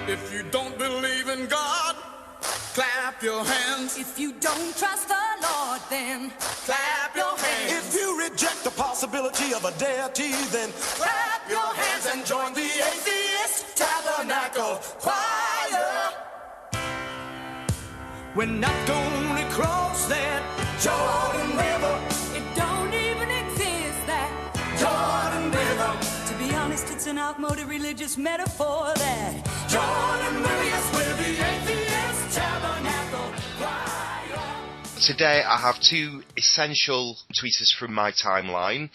If you don't believe in God, clap your hands. If you don't trust the Lord, then clap your hands. If you reject the possibility of a deity, then Clap your hands and join the Atheist Tabernacle Choir. we're not gonna cross that Jordan River, It don't even exist, that Jordan River, to be honest, it's an outmoded religious metaphor that Jordan River, yes, we're the Atheist Tabernacle Choir. Today I have two essential tweeters from my timeline.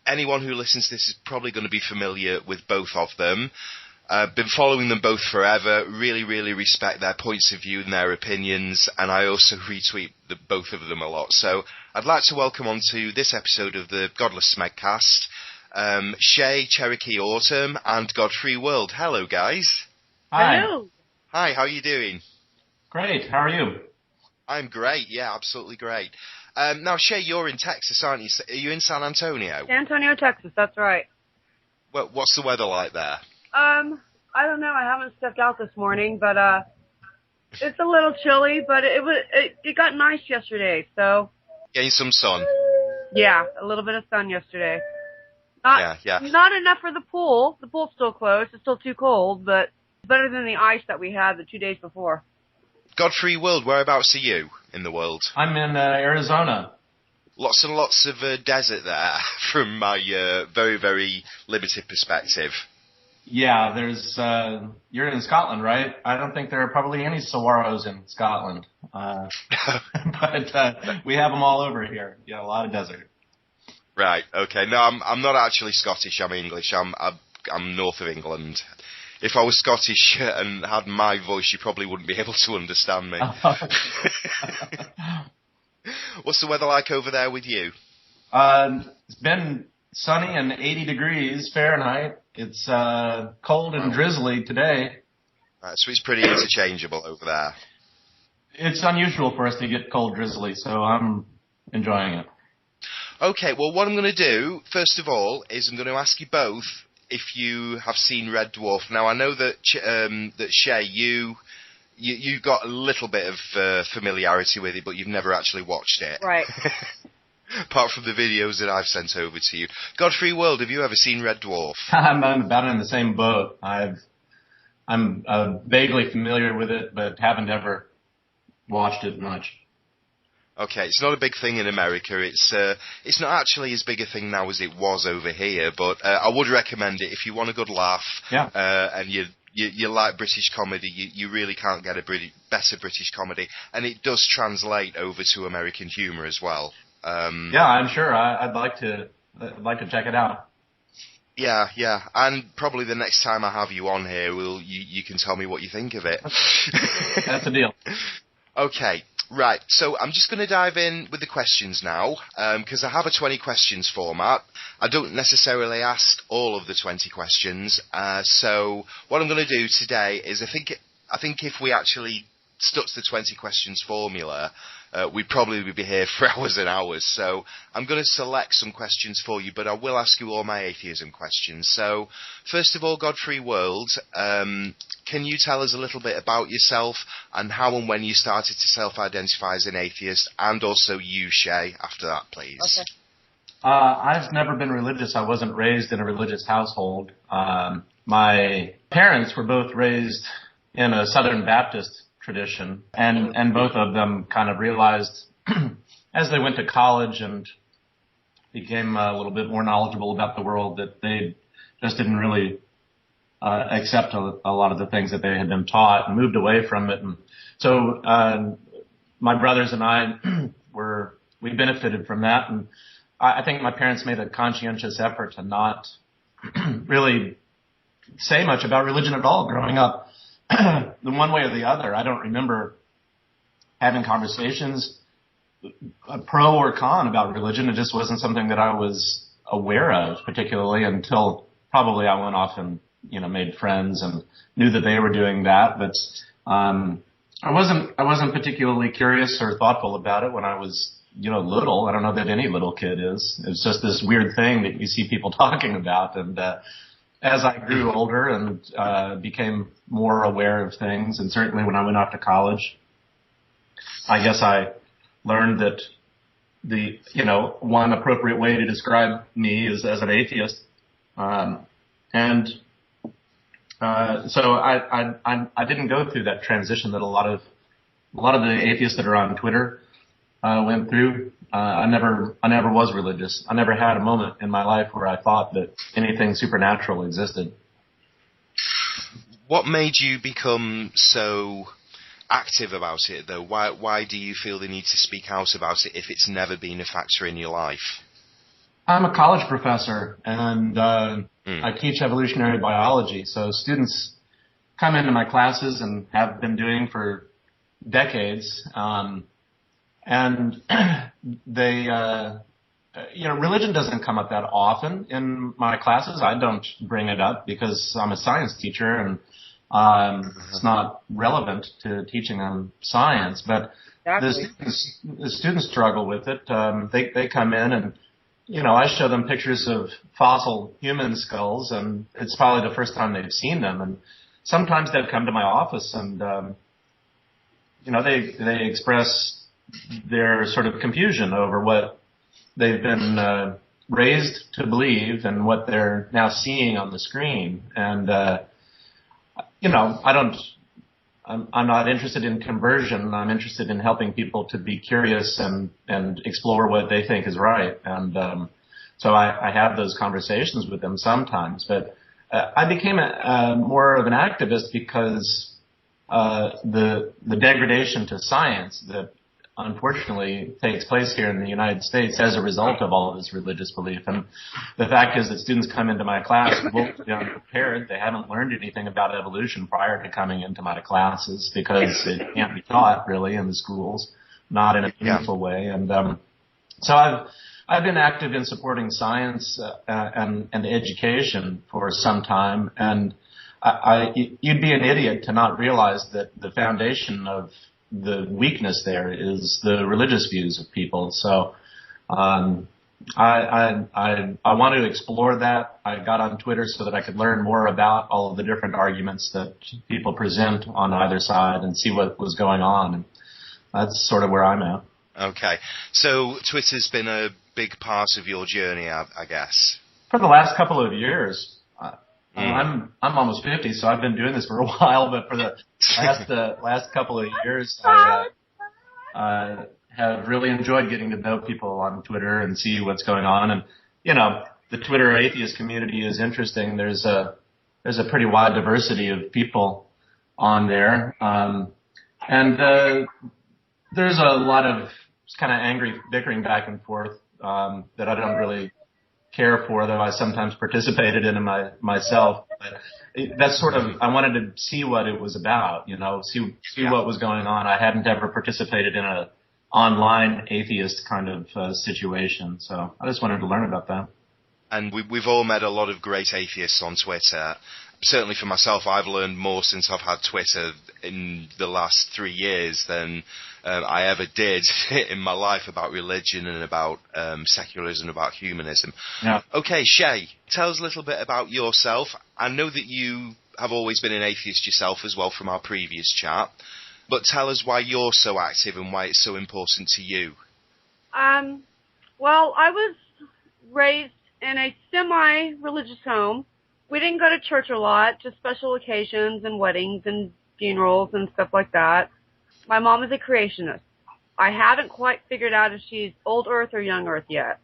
Anyone who listens to this is probably going to be familiar with both of them. I've been following them both forever, really respect their points of view and their opinions, and I also retweet both of them a lot. So I'd like to welcome on to this episode of the Godless Smegcast, Shay, Cherokee Autumn, and Godfrey World. Hello, guys. Hi. Hello. Hi, how are you doing? Great. How are you? I'm great, yeah, absolutely great. Now, Shay, you're in Texas, aren't you? Are you in San Antonio? San Antonio, Texas. That's right. Well, what's the weather like there? I don't know. I haven't stepped out this morning, but it's a little chilly. But it got nice yesterday. So Getting some sun. yeah, a little bit of sun yesterday. Not Yeah. not enough for the pool. The pool's still closed. It's still too cold, but it's better than the ice that we had the 2 days before. Godfrey World, whereabouts are you in the world? I'm in Arizona. Lots and lots of desert there, from my very limited perspective. Yeah, there's. You're in Scotland, right? I don't think there are probably any saguaros in Scotland, but we have them all over here. Yeah, a lot of desert. Right. Okay. No, I'm not actually Scottish. I'm English. I'm north of England. If I was Scottish and had my voice, you probably wouldn't be able to understand me. What's the weather like over there with you? It's been sunny and 80 degrees Fahrenheit. It's cold and drizzly today. Right, so it's pretty interchangeable over there. It's unusual for us to get cold drizzly, so I'm enjoying it. Okay, well, what I'm going to do, first of all, is I'm going to ask you both if you have seen Red Dwarf. Now, I know that that Shay, you got a little bit of familiarity with it, but you've never actually watched it. Right. Apart from the videos that I've sent over to you. Godfrey World, have you ever seen Red Dwarf? I'm about in the same boat. I'm vaguely familiar with it, but haven't ever watched it much. Okay, it's not a big thing in America. It's not actually as big a thing now as it was over here, but I would recommend it if you want a good laugh. Yeah. And you like British comedy. You really can't get a better British comedy, and it does translate over to American humour as well. Yeah, I'm sure. I'd like to check it out. Yeah, and probably the next time I have you on here, you can tell me what you think of it. That's a deal. Okay, right. So I'm just going to dive in with the questions now, because I have a 20 questions format. I don't necessarily ask all of the 20 questions. So what I'm going to do today is I think if we actually stuck to the 20 questions formula, we'd probably be here for hours and hours. So I'm going to select some questions for you, but I will ask you all my atheism questions. So first of all, Godfrey World, can you tell us a little bit about yourself and how and when you started to self-identify as an atheist, and also you, Shay, after that, please? Okay. I've never been religious. I wasn't raised in a religious household. My parents were both raised in a Southern Baptist tradition, and both of them kind of realized as they went to college and became a little bit more knowledgeable about the world that they just didn't really accept a lot of the things that they had been taught and moved away from it. And so my brothers and I we benefited from that, and I think my parents made a conscientious effort to not really say much about religion at all growing up. The one way or the other. I don't remember having conversations, pro or con, about religion. It just wasn't something that I was aware of, particularly until probably I went off and made friends and knew that they were doing that. But I wasn't particularly curious or thoughtful about it when I was little. I don't know that any little kid is. It's just this weird thing that you see people talking about, and as I grew older and became more aware of things, and certainly when I went off to college, I guess I learned that one appropriate way to describe me is as an atheist. So I didn't go through that transition that a lot of the atheists that are on Twitter went through. I never was religious. I never had a moment in my life where I thought that anything supernatural existed. What made you become so active about it, though? Why do you feel the need to speak out about it if it's never been a factor in your life? I'm a college professor, and I teach evolutionary biology. So students come into my classes and have been doing for decades, and they, religion doesn't come up that often in my classes. I don't bring it up because I'm a science teacher, and it's not relevant to teaching them science. But Exactly. the students struggle with it. They come in and, I show them pictures of fossil human skulls, and it's probably the first time they've seen them. And sometimes they'll come to my office and, they express their sort of confusion over what they've been raised to believe and what they're now seeing on the screen. And, I'm not interested in conversion. I'm interested in helping people to be curious and explore what they think is right. And so I have those conversations with them sometimes. But I became more of an activist because the degradation to science that unfortunately takes place here in the United States as a result of all of this religious belief. And the fact is that students come into my class woefully unprepared. They haven't learned anything about evolution prior to coming into my classes because it can't be taught really in the schools, not in a meaningful way. And so I've been active in supporting science and education for some time. And you'd be an idiot to not realize that the foundation of the weakness there is the religious views of people. So I want to explore that. I got on Twitter so that I could learn more about all of the different arguments that people present on either side and see what was going on. And that's sort of where I'm at. Okay. So Twitter's been a big part of your journey, I guess. For the last couple of years. I'm almost 50, so I've been doing this for a while, but for the last couple of years, I have really enjoyed getting to know people on Twitter and see what's going on. And, the Twitter atheist community is interesting. There's a pretty wide diversity of people on there. And there's a lot of kind of angry bickering back and forth, that I don't really care for, though I sometimes participated in it myself. But that's sort of, I wanted to see what it was about, see what was going on. I hadn't ever participated in a online atheist kind of situation, so I just wanted to learn about that. And we've all met a lot of great atheists on Twitter. Certainly for myself, I've learned more since I've had Twitter in the last 3 years than I ever did in my life about religion and about secularism, about humanism. Yeah. Okay, Shay, tell us a little bit about yourself. I know that you have always been an atheist yourself as well from our previous chat, but tell us why you're so active and why it's so important to you. Well, I was raised in a semi-religious home. We didn't go to church a lot, just special occasions and weddings and funerals and stuff like that. My mom is a creationist. I haven't quite figured out if she's old earth or young earth yet.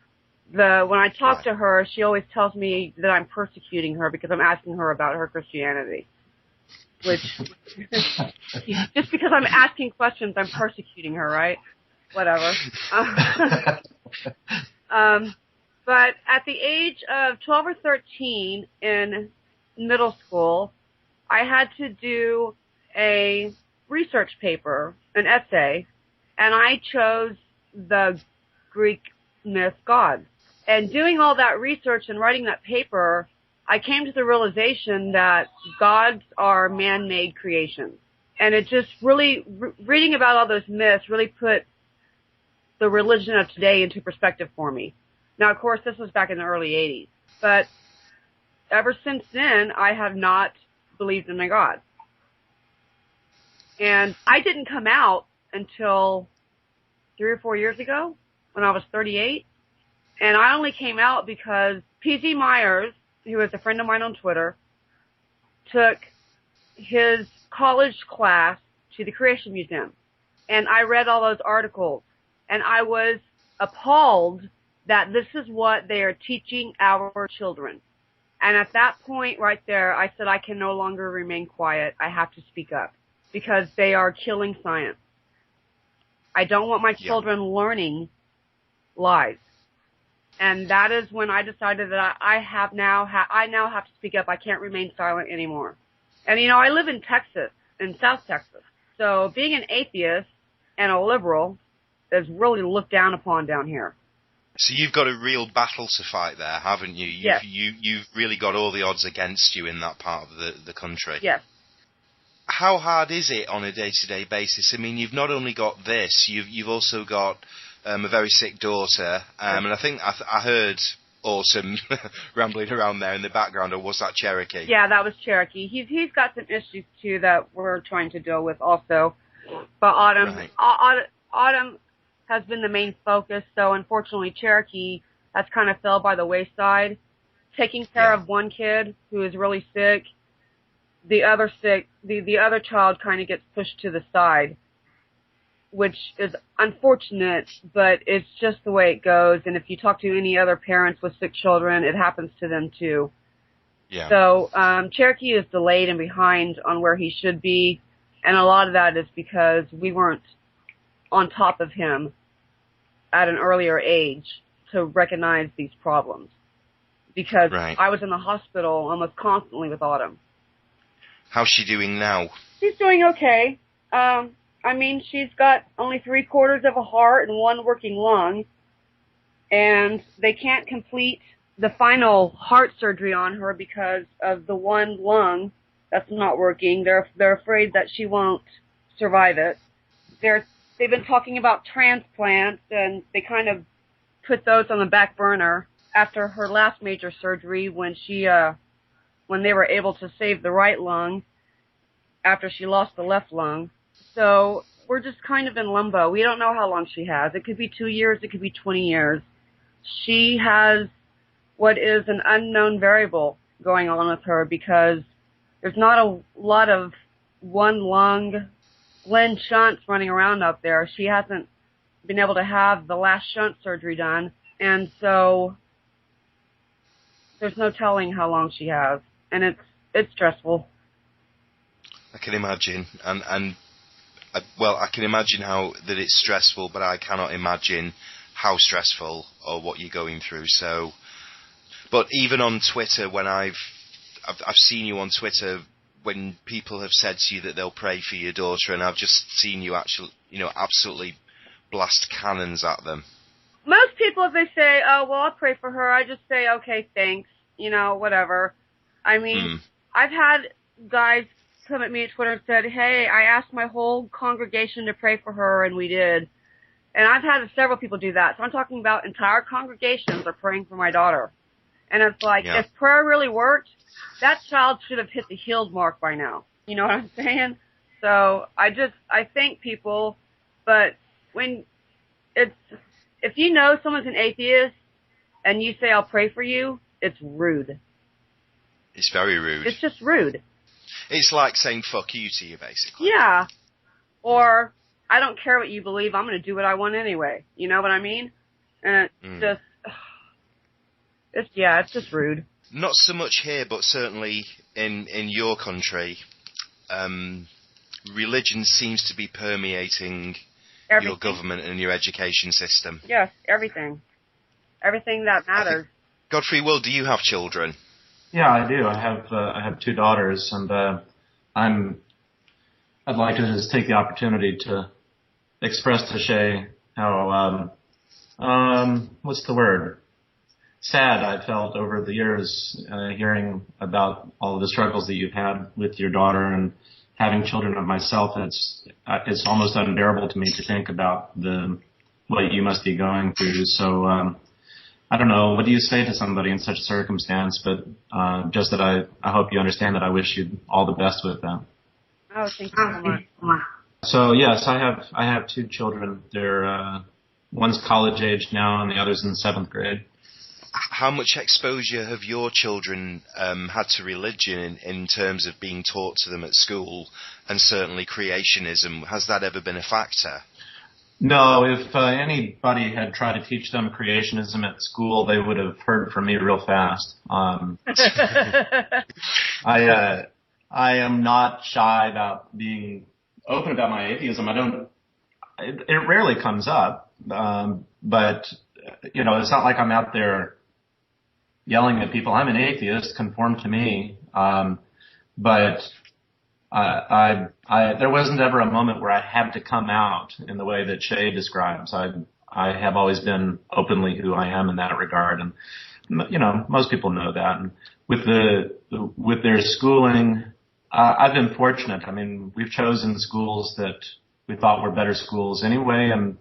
When I talk to her, she always tells me that I'm persecuting her because I'm asking her about her Christianity. Which, just because I'm asking questions, I'm persecuting her, right? Whatever. But at the age of 12 or 13 in middle school, I had to do a research paper, an essay, and I chose the Greek myth gods. And doing all that research and writing that paper, I came to the realization that gods are man-made creations. And it just really, reading about all those myths really put the religion of today into perspective for me. Now, of course, this was back in the early 80s. But ever since then, I have not believed in a God. And I didn't come out until 3 or 4 years ago when I was 38. And I only came out because P.Z. Myers, who is a friend of mine on Twitter, took his college class to the Creation Museum. And I read all those articles. And I was appalled that this is what they are teaching our children. And at that point right there, I said I can no longer remain quiet. I have to speak up because they are killing science. I don't want my children learning lies. And that is when I decided that I now have to speak up. I can't remain silent anymore. And, I live in Texas, in South Texas. So being an atheist and a liberal is really looked down upon down here. So you've got a real battle to fight there, haven't you? Yes. You've really got all the odds against you in that part of the country. Yes. How hard is it on a day-to-day basis? I mean, you've not only got this, you've also got a very sick daughter, and I think I heard Awesome rambling around there in the background, or was that Cherokee? Yeah, that was Cherokee. He's got some issues too that we're trying to deal with also. But Autumn has been the main focus, so unfortunately Cherokee has kind of fell by the wayside. Taking care of one kid who is really sick, the other child kind of gets pushed to the side, which is unfortunate, but it's just the way it goes. And if you talk to any other parents with sick children, it happens to them too. Yeah. So Cherokee is delayed and behind on where he should be, and a lot of that is because we weren't on top of him at an earlier age to recognize these problems. Because I was in the hospital almost constantly with Autumn. How's she doing now? She's doing okay. She's got only 3/4 of a heart and 1 working lung, and they can't complete the final heart surgery on her because of the 1 lung that's not working. They're afraid that she won't survive it. They've been talking about transplants, and they kind of put those on the back burner after her last major surgery when they were able to save the right lung after she lost the left lung. So we're just kind of in limbo. We don't know how long she has. It could be 2 years. It could be 20 years. She has what is an unknown variable going on with her because there's not a lot of 1 lung Glenn shunts running around up there. She hasn't been able to have the last shunt surgery done. And so there's no telling how long she has. And it's stressful. I can imagine. And I can imagine how that it's stressful, but I cannot imagine how stressful or what you're going through. So, but even on Twitter, when I've seen you on Twitter, when people have said to you that they'll pray for your daughter, and I've just seen you actually, absolutely blast cannons at them. Most people, if they say, "Oh, well, I'll pray for her," I just say, "Okay, thanks," whatever. I've had guys come at me at Twitter and said, "Hey, I asked my whole congregation to pray for her, and we did." And I've had several people do that. So I'm talking about entire congregations are praying for my daughter. And it's like, if prayer really worked, that child should have hit the healed mark by now. You know what I'm saying? So I thank people, but if you know someone's an atheist and you say, "I'll pray for you," it's rude. It's very rude. It's just rude. It's like saying fuck you to you, basically. Yeah. Or, I don't care what you believe, I'm going to do what I want anyway. You know what I mean? And it's just rude. Not so much here, but certainly in your country, religion seems to be permeating your government and your education system. Yes, everything. Everything that matters. Godfrey, Will, do you have children? Yeah, I do. I have 2 daughters, and I'd like to just take the opportunity to express to Shay how what's the word? Sad I felt over the years hearing about all of the struggles that you've had with your daughter, and having children of myself. It's almost unbearable to me to think about what you must be going through. So I don't know, what do you say to somebody in such a circumstance? But just that I hope you understand that I wish you all the best with that. Oh, thank you so much. So yes, I have two children. They're one's college age now, and the other's in 7th grade. How much exposure have your children had to religion in terms of being taught to them at school, and certainly creationism? Has that ever been a factor? No, if anybody had tried to teach them creationism at school, they would have heard from me real fast. I am not shy about being open about my atheism. It rarely comes up, but it's not like I'm out there yelling at people, I'm an atheist, conform to me. But there wasn't ever a moment where I had to come out in the way that Shay describes. I have always been openly who I am in that regard, and most people know that. And with their schooling, I've been fortunate. I mean, we've chosen schools that we thought were better schools anyway, and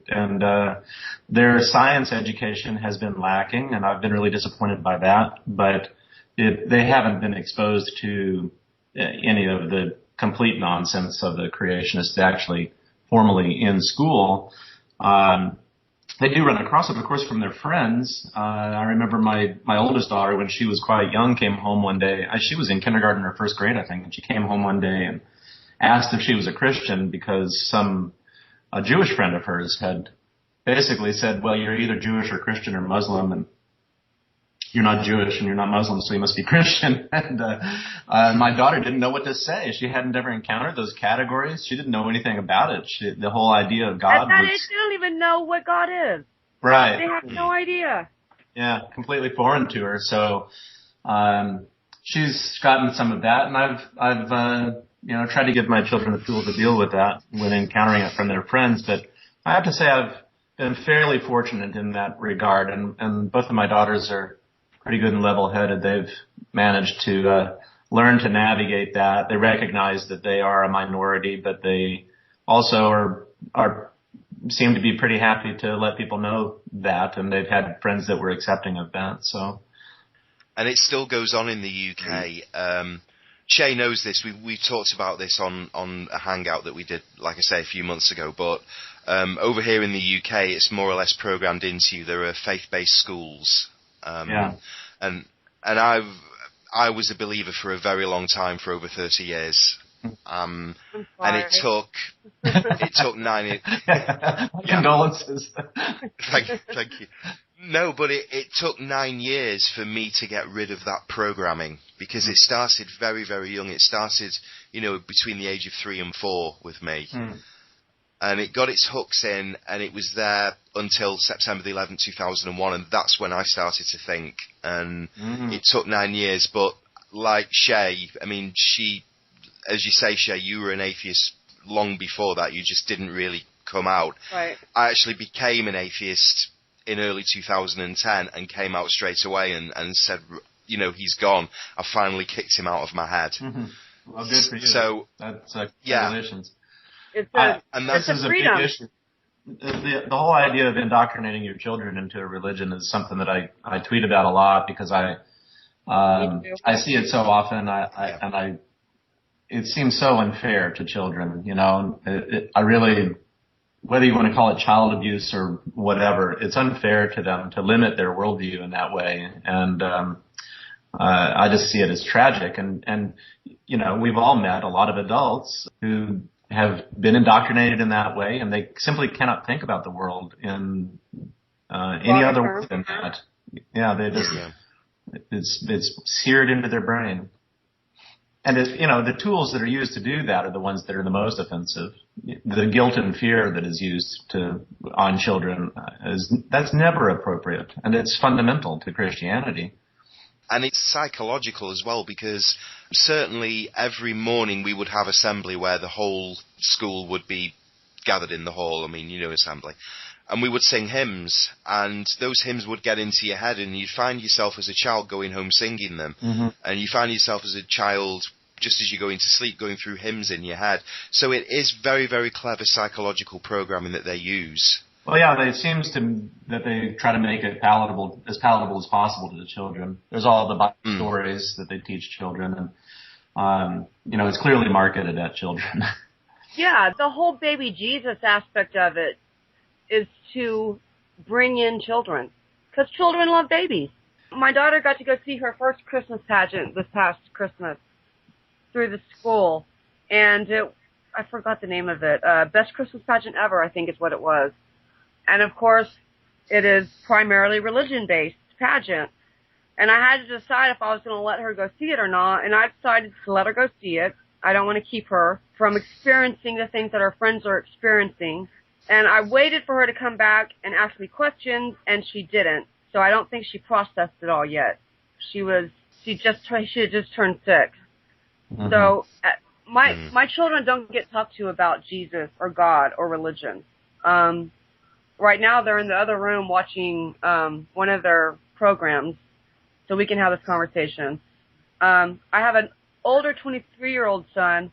their science education has been lacking, and I've been really disappointed by that. But they haven't been exposed to any of the complete nonsense of the creationists actually formally in school. They do run across it, of course, from their friends. I remember my oldest daughter, when she was quite young, came home one day. She was in kindergarten or 1st grade, I think, and she came home one day and asked if she was a Christian because a Jewish friend of hers had basically said, well, you're either Jewish or Christian or Muslim, and you're not Jewish and you're not Muslim, so you must be Christian. And my daughter didn't know what to say. She hadn't ever encountered those categories. She didn't know anything about it. The whole idea of God was... She don't even know what God is. Right. They have no idea. Yeah, completely foreign to her. So she's gotten some of that, and I've tried to give my children the tools to deal with that when encountering it from their friends. But I have to say I've been fairly fortunate in that regard, and both of my daughters are pretty good and level-headed. They've managed to learn to navigate that. They recognize that they are a minority, but they also seem to be pretty happy to let people know that, and they've had friends that were accepting of that. So, and it still goes on in the UK. Shay knows this. We talked about this on a hangout that we did, like I say, a few months ago. But over here in the UK, it's more or less programmed into you. There are faith-based schools. And I was a believer for a very long time, for over 30 years. And it took 9 years. Condolences. Thank you. No, but it took 9 years for me to get rid of that programming, because it started very, very young. It started, between the age of 3 and 4 with me. And it got its hooks in, and it was there until September the 11th, 2001, and that's when I started to think. And it took 9 years, but like Shay, I mean, as you say, Shay, you were an atheist long before that. You just didn't really come out. Right. I actually became an atheist in early 2010 and came out straight away and said, he's gone. I finally kicked him out of my head. Mm-hmm. Well, good for you. So, that's congratulations. And this is a big issue. The whole idea of indoctrinating your children into a religion is something that I tweet about a lot, because I see it so often. It seems so unfair to children. I really, whether you want to call it child abuse or whatever, it's unfair to them to limit their worldview in that way. And I just see it as tragic. And we've all met a lot of adults who have been indoctrinated in that way, and they simply cannot think about the world in any other way than that. Yeah, they just it's seared into their brain. And the tools that are used to do that are the ones that are the most offensive. The guilt and fear that is used on children that's never appropriate, and it's fundamental to Christianity. And it's psychological as well, because certainly every morning we would have assembly where the whole school would be gathered in the hall. I mean, assembly. And we would sing hymns, and those hymns would get into your head, and you'd find yourself as a child going home singing them. Mm-hmm. And you find yourself as a child, just as you're going to sleep, going through hymns in your head. So it is very, very clever psychological programming that they use. Well, yeah, it seems that they try to make it palatable as possible to the children. There's all the Bible stories that they teach children, and it's clearly marketed at children. Yeah, the whole baby Jesus aspect of it is to bring in children, because children love babies. My daughter got to go see her first Christmas pageant this past Christmas through the school, and I forgot the name of it. Best Christmas pageant ever, I think is what it was. And of course, it is primarily religion-based pageant. And I had to decide if I was going to let her go see it or not, and I decided to let her go see it. I don't want to keep her from experiencing the things that her friends are experiencing. And I waited for her to come back and ask me questions, and she didn't. So I don't think she processed it all yet. She had just turned 6. Mm-hmm. So my children don't get talked to about Jesus or God or religion. Right now they're in the other room watching one of their programs, so we can have this conversation. I have an older 23-year-old son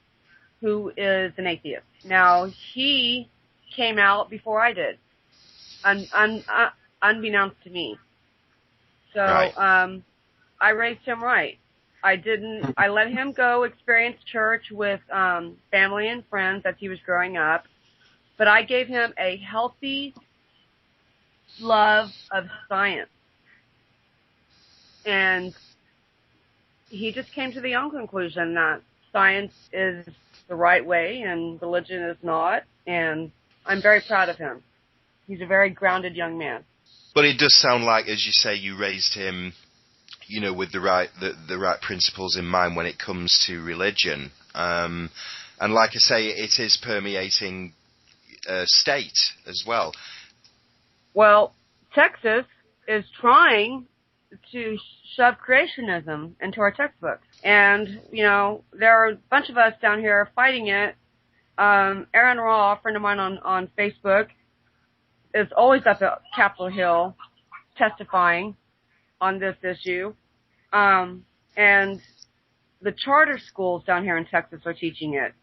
who is an atheist. Now, he came out before I did, unbeknownst to me. So right. I raised him right. I let him go experience church with family and friends as he was growing up, but I gave him a healthy love of science. And he just came to the own conclusion that science is the right way and religion is not, and I'm very proud of him. He's a very grounded young man. But it does sound like, as you say, you raised him, with the right principles in mind when it comes to religion. And like I say, it is permeating state as well. Well, Texas is trying to shove creationism into our textbooks. And, there are a bunch of us down here fighting it. Aaron Raw, a friend of mine on Facebook, is always up at Capitol Hill testifying on this issue. And the charter schools down here in Texas are teaching it.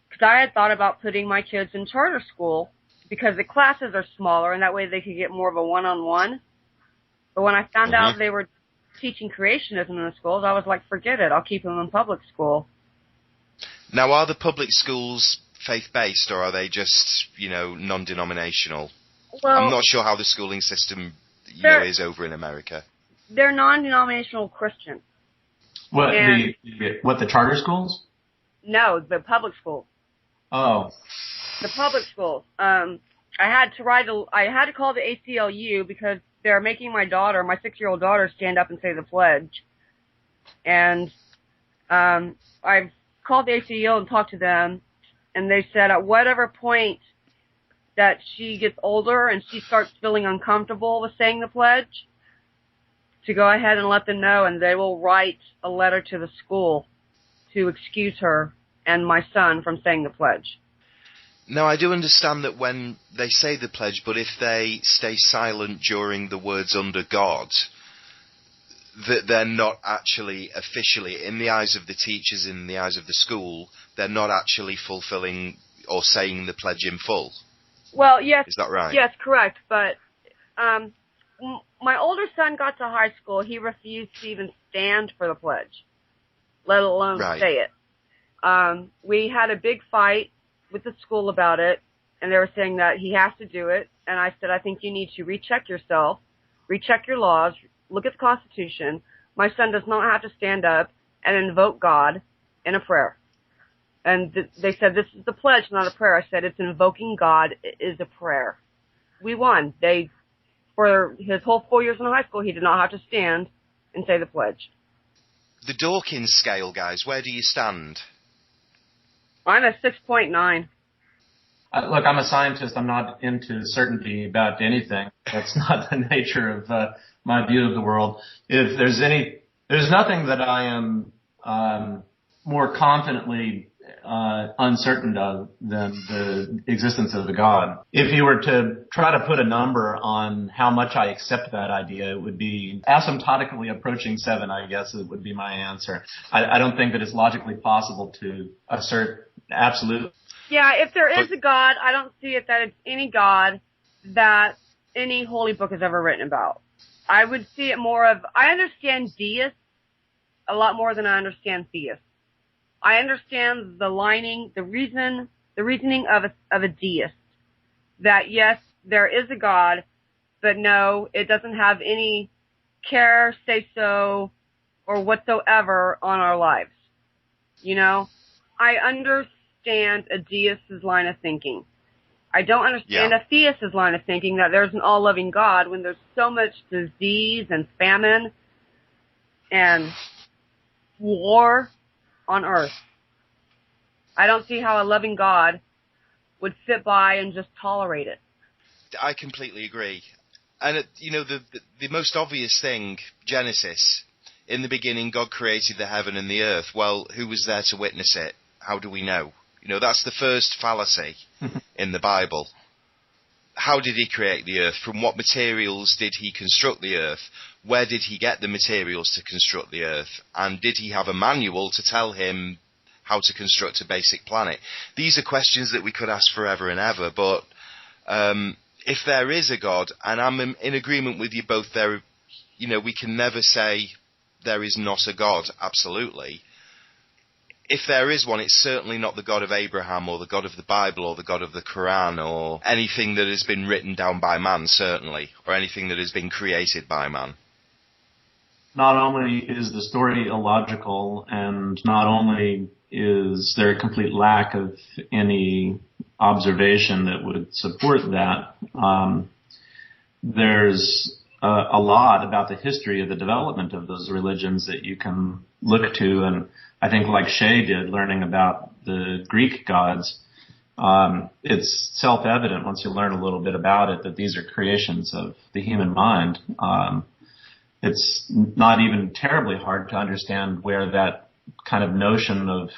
Because I had thought about putting my kids in charter school because the classes are smaller and that way they could get more of a one-on-one. But when I found out they were teaching creationism in the schools, I was like, forget it. I'll keep them in public school. Now, are the public schools faith-based or are they just, non-denominational? Well, I'm not sure how the schooling system is over in America. They're non-denominational Christian. What, the charter schools? No, the public schools. Oh. The public schools. I had to call the ACLU because they're making my 6-year-old daughter, stand up and say the pledge. And I've called the ACLU and talked to them, and they said at whatever point that she gets older and she starts feeling uncomfortable with saying the pledge, to go ahead and let them know, and they will write a letter to the school to excuse her and my son from saying the pledge. Now, I do understand that when they say the pledge, but if they stay silent during the words under God, that they're not actually officially, in the eyes of the teachers, in the eyes of the school, they're not actually fulfilling or saying the pledge in full. Well, yes. Is that right? Yes, correct. But my older son got to high school. He refused to even stand for the pledge, let alone say it. We had a big fight with the school about it, and they were saying that he has to do it. And I said, I think you need to recheck yourself, recheck your laws, look at the Constitution. My son does not have to stand up and invoke God in a prayer. And they said, this is the pledge, not a prayer. I said, it's invoking God. It is a prayer. We won. For his whole 4 years in high school, he did not have to stand and say the pledge. The Dawkins scale, guys, where do you stand? I'm a 6.9. Look, I'm a scientist. I'm not into certainty about anything. That's not the nature of my view of the world. If there's nothing that I am more confidently uncertain of than the existence of a God. If you were to try to put a number on how much I accept that idea, it would be asymptotically approaching 7, I guess, it would be my answer. I don't think that it's logically possible to assert absolute. Yeah, if there is a God, I don't see it that it's any God that any holy book has ever written about. I would see it more of, I understand deists a lot more than I understand theists. I understand the reasoning of a deist. That yes, there is a God, but no, it doesn't have any care, say so, or whatsoever on our lives. You know? I understand a deist's line of thinking. I don't understand a theist's line of thinking that there's an all-loving God when there's so much disease and famine and war on earth. I don't see how a loving God would sit by and just tolerate it. I completely agree. And, the most obvious thing, Genesis, in the beginning God created the heaven and the earth. Well, who was there to witness it? How do we know? That's the first fallacy in the Bible. How did he create the earth? From what materials did he construct the earth? Where did he get the materials to construct the earth? And did he have a manual to tell him how to construct a basic planet? These are questions that we could ask forever and ever, but if there is a God, and I'm in agreement with you both there, we can never say there is not a God, absolutely. If there is one, it's certainly not the God of Abraham or the God of the Bible or the God of the Quran or anything that has been written down by man, certainly, or anything that has been created by man. Not only is the story illogical, and not only is there a complete lack of any observation that would support that, there's a lot about the history of the development of those religions that you can look to, and I think like Shay did, learning about the Greek gods, it's self-evident once you learn a little bit about it that these are creations of the human mind. It's not even terribly hard to understand where that kind of notion of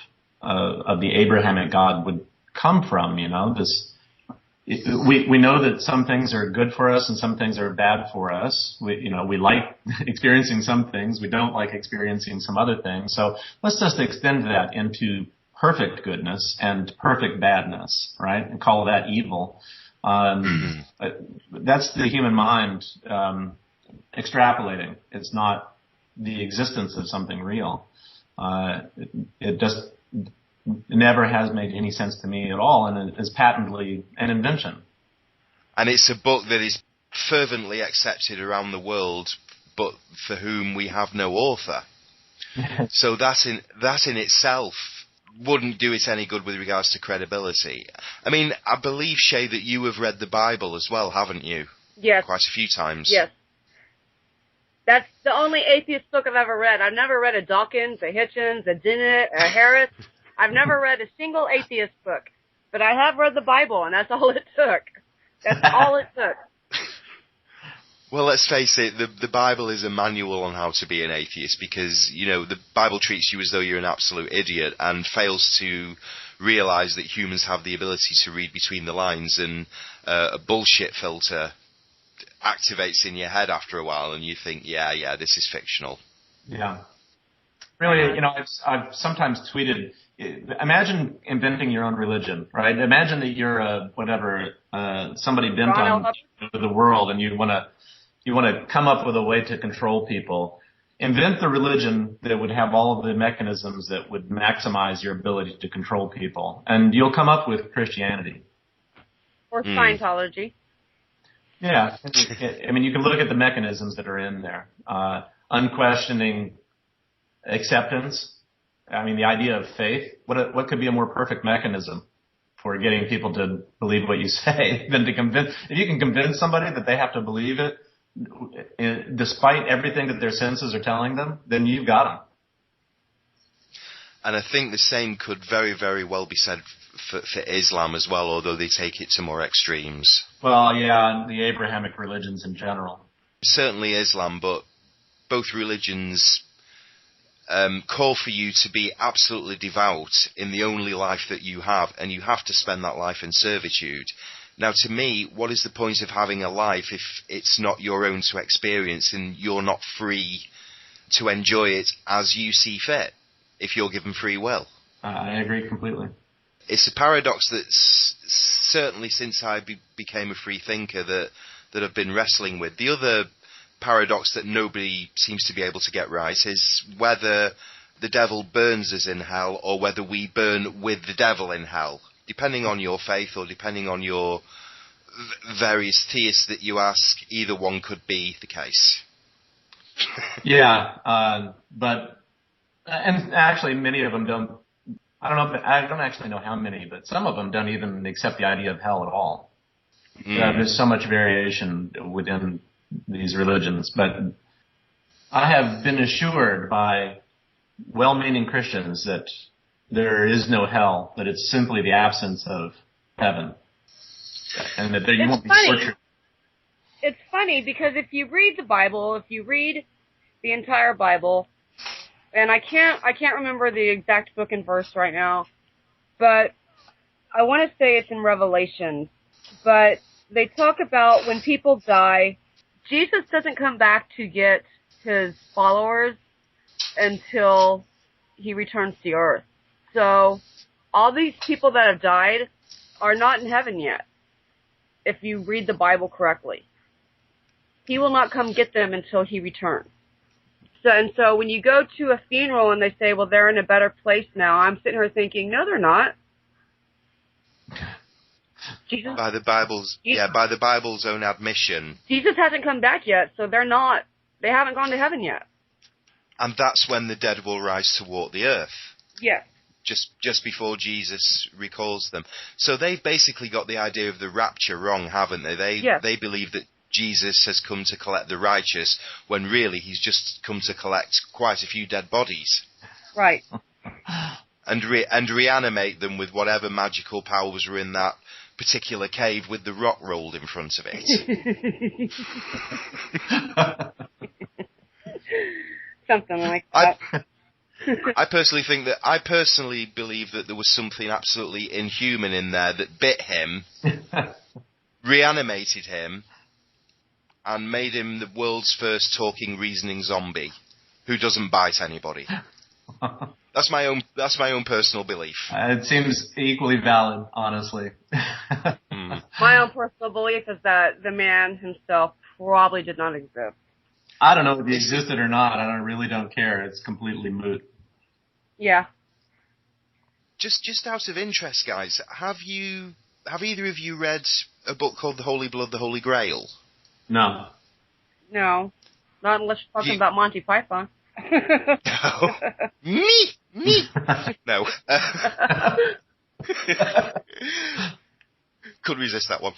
the Abrahamic God would come from. We know that some things are good for us and some things are bad for us. We like experiencing some things. We don't like experiencing some other things. So let's just extend that into perfect goodness and perfect badness, right? And call that evil. That's the human mind extrapolating. It's not the existence of something real. It just never has made any sense to me at all, and it is patently an invention. And it's a book that is fervently accepted around the world, but for whom we have no author. So that in itself wouldn't do it any good with regards to credibility. I mean, I believe, Shay, that you have read the Bible as well, haven't you? Yes. Quite a few times. Yes. That's the only atheist book I've ever read. I've never read a Dawkins, a Hitchens, a Dennett, a Harris. I've never read a single atheist book. But I have read the Bible, and that's all it took. That's all it took. Well, let's face it, the Bible is a manual on how to be an atheist, because, the Bible treats you as though you're an absolute idiot and fails to realize that humans have the ability to read between the lines, and a bullshit filter activates in your head after a while, and you think, yeah, this is fictional. Yeah. Really, I've sometimes tweeted, imagine inventing your own religion, right? Imagine that you're somebody bent on the world, and you want to come up with a way to control people. Invent the religion that would have all of the mechanisms that would maximize your ability to control people, and you'll come up with Christianity. Or Scientology. Yeah, I mean, you can look at the mechanisms that are in there. Unquestioning acceptance. I mean, the idea of faith. What could be a more perfect mechanism for getting people to believe what you say than to convince? If you can convince somebody that they have to believe it, despite everything that their senses are telling them, then you've got them. And I think the same could very, very well be said for Islam as well, although they take it to more extremes. Well, yeah, the Abrahamic religions in general. Certainly Islam, but both religions call for you to be absolutely devout in the only life that you have, and you have to spend that life in servitude. Now, to me, what is the point of having a life if it's not your own to experience and you're not free to enjoy it as you see fit, if you're given free will? I agree completely. It's a paradox that's certainly since I became a free thinker that I've been wrestling with. The other paradox that nobody seems to be able to get right is whether the devil burns us in hell or whether we burn with the devil in hell. Depending on your faith or depending on your various theists that you ask, either one could be the case. Yeah, but and actually many of them don't. I don't actually know how many, but some of them don't even accept the idea of hell at all. There's so much variation within these religions, but I have been assured by well-meaning Christians that there is no hell, that it's simply the absence of heaven, and that you won't be tortured. It's funny because if you read the Bible, if you read the entire Bible, and I can't remember the exact book and verse right now, but I want to say it's in Revelation, but they talk about when people die, Jesus doesn't come back to get his followers until he returns to earth. So all these people that have died are not in heaven yet, if you read the Bible correctly. He will not come get them until he returns. So when you go to a funeral and they say, well, they're in a better place now, I'm sitting here thinking, no, they're not. Jesus, by the Bible's own admission. Jesus hasn't come back yet, so they're not. They haven't gone to heaven yet. And that's when the dead will rise to walk the earth. Yes. Just before Jesus recalls them. So they've basically got the idea of the rapture wrong, haven't they? They believe that Jesus has come to collect the righteous, when really he's just come to collect quite a few dead bodies. Right. And reanimate them with whatever magical powers were in that particular cave with the rock rolled in front of it. Something like that. I personally believe that there was something absolutely inhuman in there that bit him, reanimated him, and made him the world's first talking, reasoning zombie who doesn't bite anybody. That's my own personal belief. It seems equally valid, honestly. My own personal belief is that the man himself probably did not exist. I don't know if he existed or not. I really don't care. It's completely moot. Yeah. Just out of interest, guys, have either of you read a book called The Holy Blood, The Holy Grail? No. No. Not unless you're talking about Monty Python. No. Me. No. Couldn't resist that one.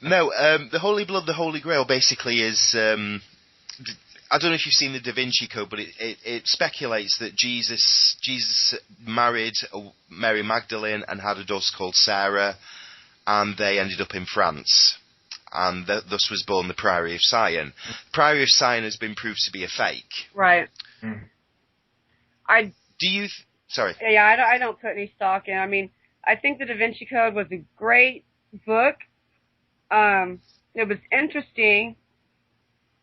No, The Holy Blood, The Holy Grail basically is... I don't know if you've seen the Da Vinci Code, but it speculates that Jesus married Mary Magdalene and had a daughter called Sarah, and they ended up in France. And thus was born the Priory of Sion. The Priory of Sion has been proved to be a fake. Right. Sorry. Yeah, I don't put any stock in. I mean, I think the Da Vinci Code was a great book. It was interesting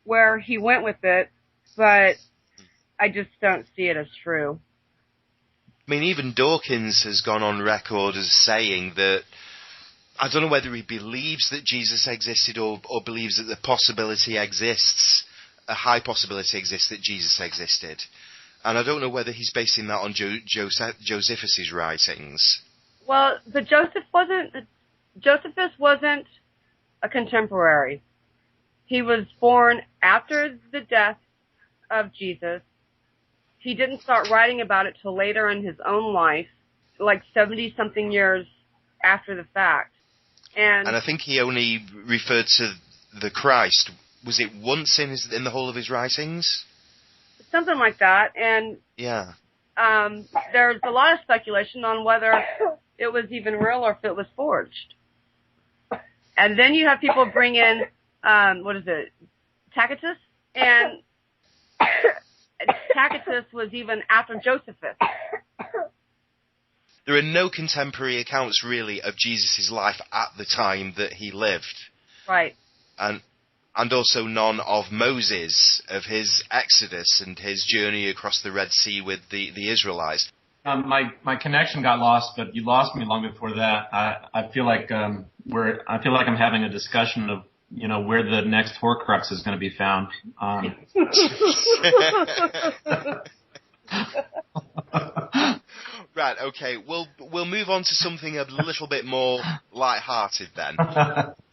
where he went with it, but I just don't see it as true. I mean, even Dawkins has gone on record as saying that, I don't know whether he believes that Jesus existed or believes that the possibility exists, a high possibility exists that Jesus existed. And I don't know whether he's basing that on Josephus's writings. Well, but Josephus wasn't a contemporary. He was born after the death of Jesus. He didn't start writing about it till later in his own life, like 70-something years after the fact. And I think he only referred to the Christ, was it once in the whole of his writings? Something like that. And yeah. There's a lot of speculation on whether it was even real or if it was forged. And then you have people bring in, Tacitus? And Tacitus was even after Josephus. There are no contemporary accounts, really, of Jesus' life at the time that he lived. Right. And also none of Moses, of his exodus and his journey across the Red Sea with the Israelites. My connection got lost, but you lost me long before that. I feel like I'm having a discussion of where the next Horcrux is going to be found. Right. Okay. We'll move on to something a little bit more light-hearted then.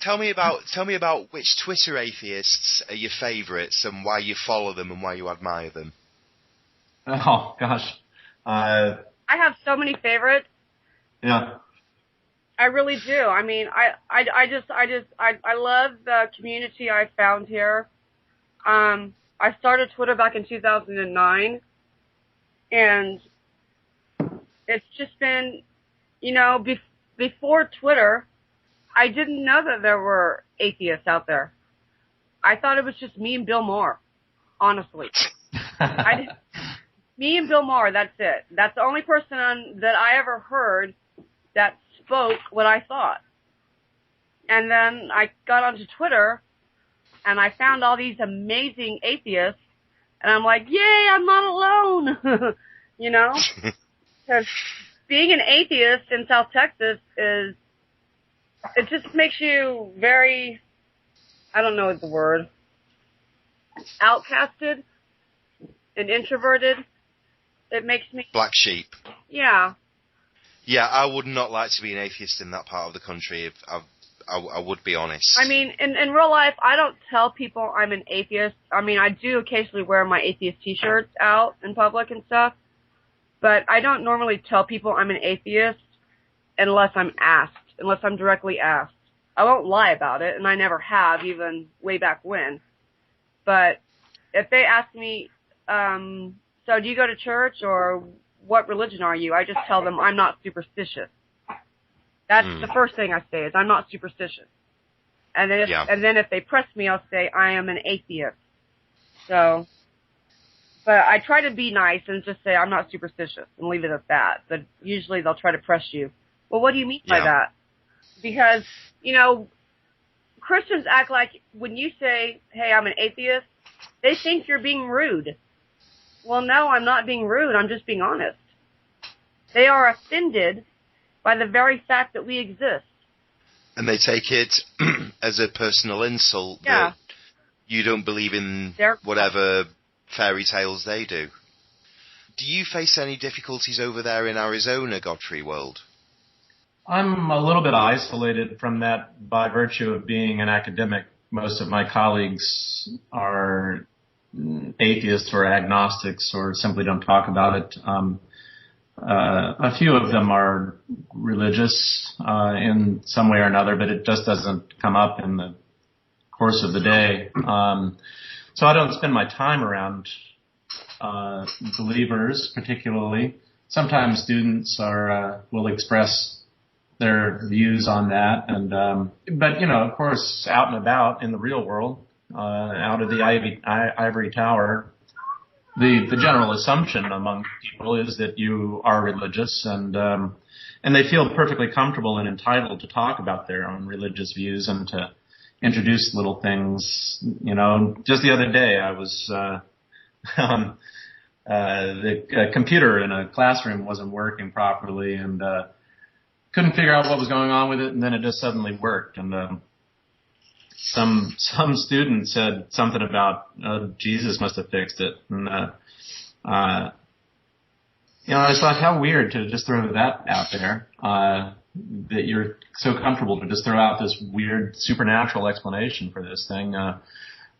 Tell me about which Twitter atheists are your favourites and why you follow them and why you admire them. Oh gosh. I have so many favorites. Yeah. I really do. I mean, I love the community I found here. I started Twitter back in 2009, and it's just been, before Twitter, I didn't know that there were atheists out there. I thought it was just me and Bill Maher, honestly. Me and Bill Maher, that's it. That's the only person that I ever heard that spoke what I thought. And then I got onto Twitter, and I found all these amazing atheists, and I'm like, yay, I'm not alone, Because being an atheist in South Texas it just makes you very, I don't know the word, outcasted and introverted. It makes me... Black sheep. Yeah. Yeah, I would not like to be an atheist in that part of the country, if I would be honest. I mean, in real life, I don't tell people I'm an atheist. I mean, I do occasionally wear my atheist t-shirts out in public and stuff, but I don't normally tell people I'm an atheist unless I'm directly asked. I won't lie about it, and I never have, even way back when. But if they ask me, so do you go to church, or what religion are you? I just tell them I'm not superstitious. That's the first thing I say is I'm not superstitious. And then if they press me, I'll say I am an atheist. So, but I try to be nice and just say I'm not superstitious and leave it at that. But usually they'll try to press you. Well, what do you mean by that? Because, Christians act like when you say, hey, I'm an atheist, they think you're being rude. Well, no, I'm not being rude. I'm just being honest. They are offended by the very fact that we exist. And they take it as a personal insult that you don't believe in whatever fairy tales they do. Do you face any difficulties over there in Arizona, Godfrey World? I'm a little bit isolated from that by virtue of being an academic. Most of my colleagues are atheists or agnostics or simply don't talk about it. A few of them are religious in some way or another, but it just doesn't come up in the course of the day. So I don't spend my time around believers particularly. Sometimes students will express their views on that, and but of course, out and about in the real world, out of the ivory tower, the general assumption among people is that you are religious, and they feel perfectly comfortable and entitled to talk about their own religious views and to introduce little things. Just the other day, I was the computer in a classroom wasn't working properly, and couldn't figure out what was going on with it, and then it just suddenly worked. And some student said something about Jesus must have fixed it, and I just thought how weird to just throw that out there. That you're so comfortable to just throw out this weird supernatural explanation for this thing,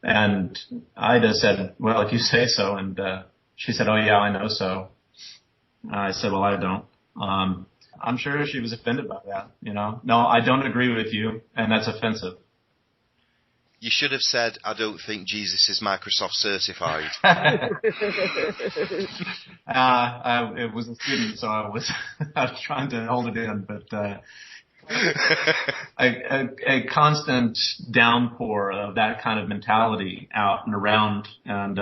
and I just said, well, if you say so, and she said, oh yeah, I know so. I said, well, I don't. I'm sure she was offended by that, No, I don't agree with you, and that's offensive. You should have said, I don't think Jesus is Microsoft certified. It was a student, so I was trying to hold it in, but a constant downpour of that kind of mentality out and around, and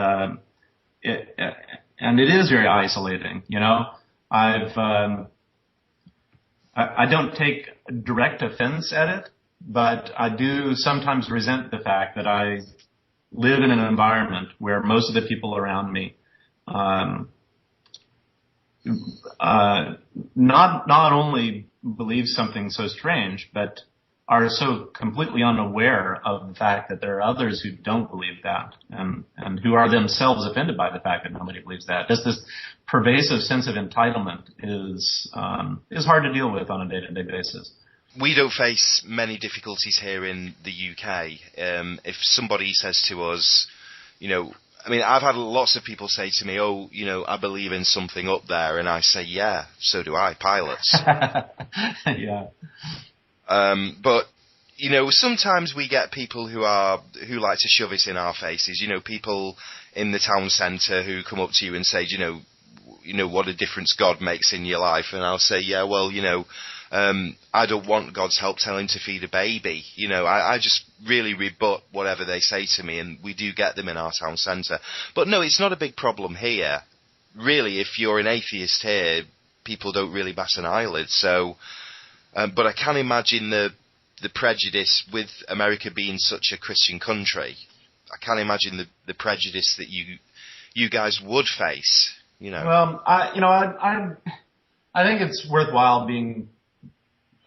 it is very isolating, I don't take direct offense at it, but I do sometimes resent the fact that I live in an environment where most of the people around me not only believe something so strange, but are so completely unaware of the fact that there are others who don't believe that, and who are themselves offended by the fact that nobody believes that. Just this pervasive sense of entitlement is hard to deal with on a day-to-day basis. We don't face many difficulties here in the UK. If somebody says to us, I've had lots of people say to me, I believe in something up there, and I say, yeah, so do I, pilots. Yeah. But sometimes we get people who like to shove it in our faces. People in the town centre who come up to you and say, what a difference God makes in your life, and I'll say, yeah, well, I don't want God's help telling to feed a baby. I just really rebut whatever they say to me, and we do get them in our town centre. But no, it's not a big problem here. Really, if you're an atheist here, people don't really bat an eyelid. So, but I can imagine the prejudice with America being such a Christian country. I can imagine the prejudice that you guys would face. Well, I think it's worthwhile being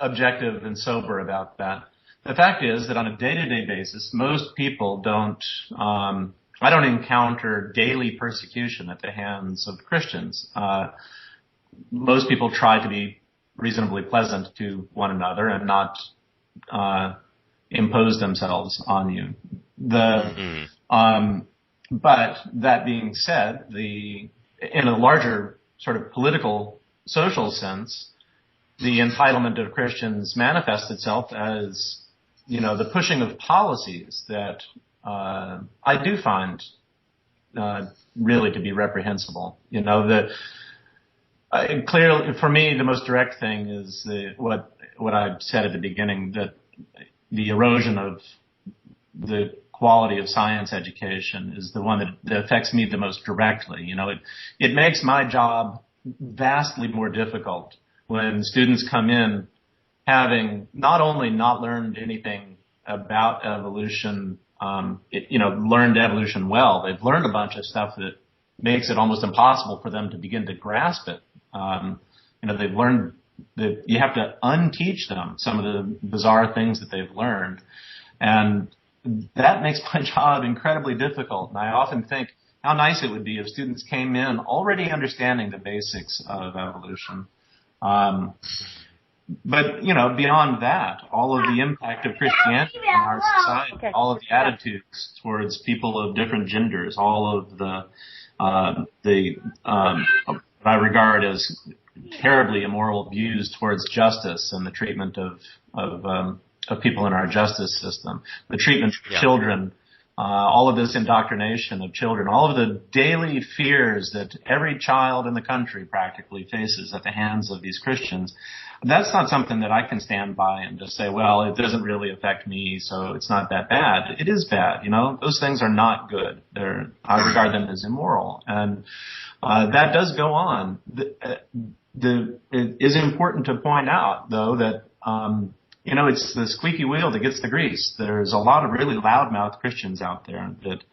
objective and sober about that. The fact is that on a day-to-day basis, most people don't. I don't encounter daily persecution at the hands of Christians. Most people try to be reasonably pleasant to one another and not impose themselves on you. But that being said, in a larger sort of political, social sense, the entitlement of Christians manifests itself as, the pushing of policies that I do find really to be reprehensible. Clearly, for me, the most direct thing is what I said at the beginning, that the erosion of the quality of science education is the one that affects me the most directly. It makes my job vastly more difficult when students come in having not only not learned anything about evolution, learned evolution well, they've learned a bunch of stuff that makes it almost impossible for them to begin to grasp it. They've learned that you have to unteach them some of the bizarre things that they've learned. And that makes my job incredibly difficult. And I often think how nice it would be if students came in already understanding the basics of evolution. But, beyond that, all of the impact of Christianity in our society, all of the attitudes towards people of different genders, all of what I regard as terribly immoral views towards justice and the treatment of people in our justice system, the treatment of children, all of this indoctrination of children, all of the daily fears that every child in the country practically faces at the hands of these Christians. That's not something that I can stand by and just say, well, it doesn't really affect me, so it's not that bad. It is bad, those things are not good. I regard them as immoral. And that does go on. It is important to point out, though, that it's the squeaky wheel that gets the grease. There's a lot of really loudmouth Christians out there that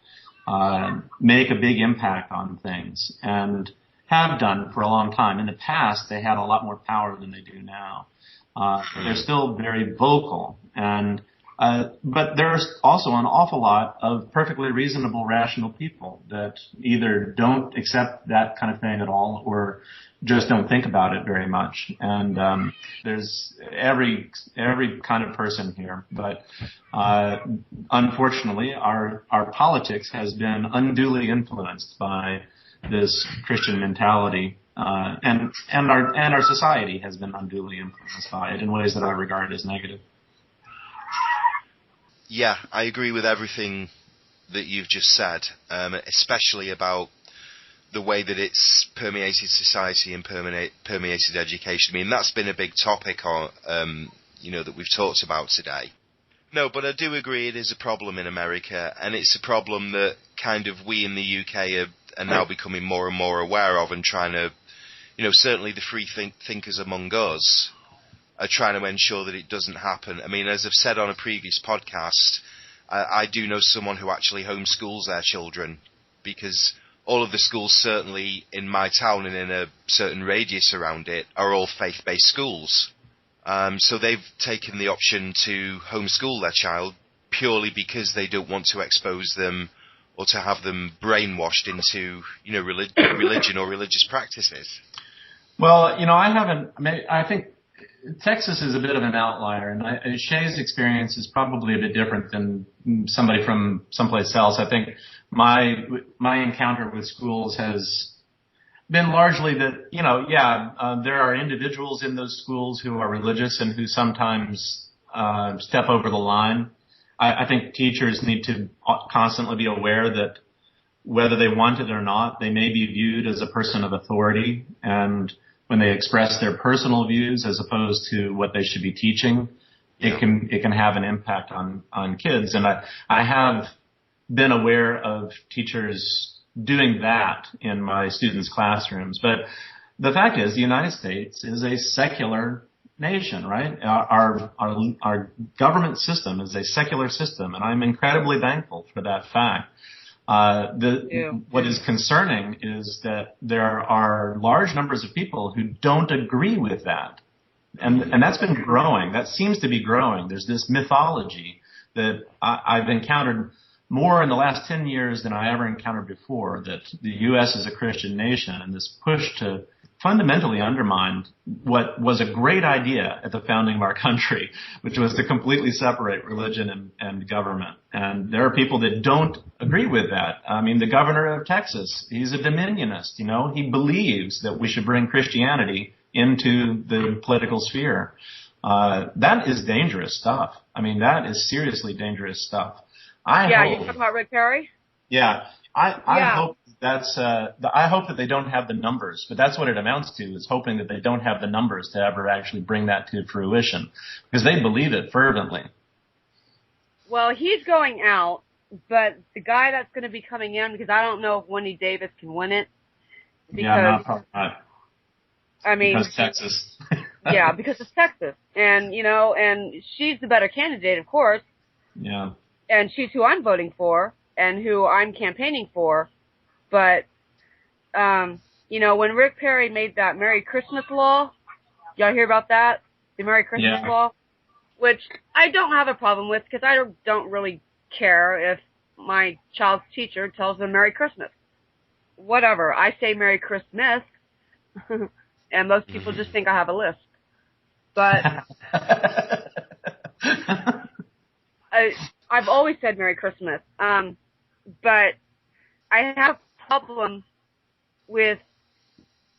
make a big impact on things and have done for a long time. In the past, they had a lot more power than they do now. They're still very vocal, but there's also an awful lot of perfectly reasonable, rational people that either don't accept that kind of thing at all or just don't think about it very much. And there's every kind of person here. But unfortunately, our politics has been unduly influenced by this Christian mentality, and our society has been unduly influenced by it in ways that I regard as negative. Yeah, I agree with everything that you've just said, especially about the way that it's permeated society and permeated education. I mean, that's been a big topic that we've talked about today. No, but I do agree it is a problem in America, and it's a problem that kind of we in the UK are now becoming more and more aware of and trying to, certainly the free thinkers among us are trying to ensure that it doesn't happen. I mean, as I've said on a previous podcast, I do know someone who actually homeschools their children because all of the schools, certainly in my town and in a certain radius around it, are all faith-based schools. So they've taken the option to homeschool their child purely because they don't want to expose them or to have them brainwashed into, religion or religious practices. Well, I think Texas is a bit of an outlier, and Shay's experience is probably a bit different than somebody from someplace else. I think my encounter with schools has been largely that, there are individuals in those schools who are religious and who sometimes step over the line. I think teachers need to constantly be aware that whether they want it or not, they may be viewed as a person of authority, and when they express their personal views as opposed to what they should be teaching, it can have an impact on kids. And I have been aware of teachers doing that in my students' classrooms. But the fact is, the United States is a secular nation, right? Our government system is a secular system, and I'm incredibly thankful for that fact. What is concerning is that there are large numbers of people who don't agree with that. And that's been growing. That seems to be growing. There's this mythology that I've encountered more in the last 10 years than I ever encountered before, that the U.S. is a Christian nation, and this push to fundamentally undermine what was a great idea at the founding of our country, which was to completely separate religion and government. And there are people that don't agree with that. I mean, the governor of Texas, he's a dominionist, he believes that we should bring Christianity into the political sphere. That is dangerous stuff. I mean, that is seriously dangerous stuff. You talking about Rick Perry? Yeah. I hope I hope that they don't have the numbers, but that's what it amounts to, is hoping that they don't have the numbers to ever actually bring that to fruition, because they believe it fervently. Well, he's going out, but the guy that's going to be coming in, because I don't know if Wendy Davis can win it. Because, not. I mean, because Texas. Yeah, because it's Texas, and and she's the better candidate, of course. Yeah. And she's who I'm voting for and who I'm campaigning for. But, when Rick Perry made that Merry Christmas law, y'all hear about that? The Merry Christmas law? Which I don't have a problem with, because I don't really care if my child's teacher tells them Merry Christmas. Whatever. I say Merry Christmas, and most people just think I have a lisp. But I've always said Merry Christmas. But I have a problem with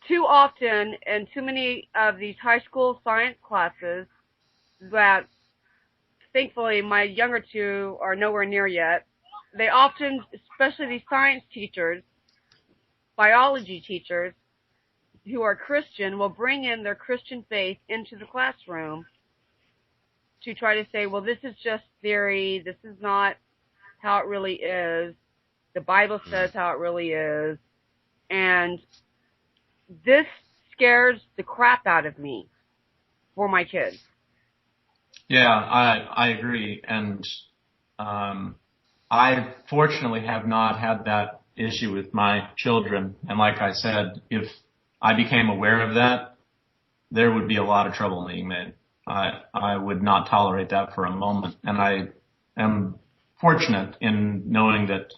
too often and too many of these high school science classes that, thankfully, my younger two are nowhere near yet. They often, especially these science teachers, biology teachers, who are Christian, will bring in their Christian faith into the classroom to try to say, well, this is just theory, this is not how it really is, the Bible says how it really is, and this scares the crap out of me for my kids. Yeah, I agree, and I fortunately have not had that issue with my children, and like I said, if I became aware of that, there would be a lot of trouble being made. I would not tolerate that for a moment, and I am fortunate in knowing that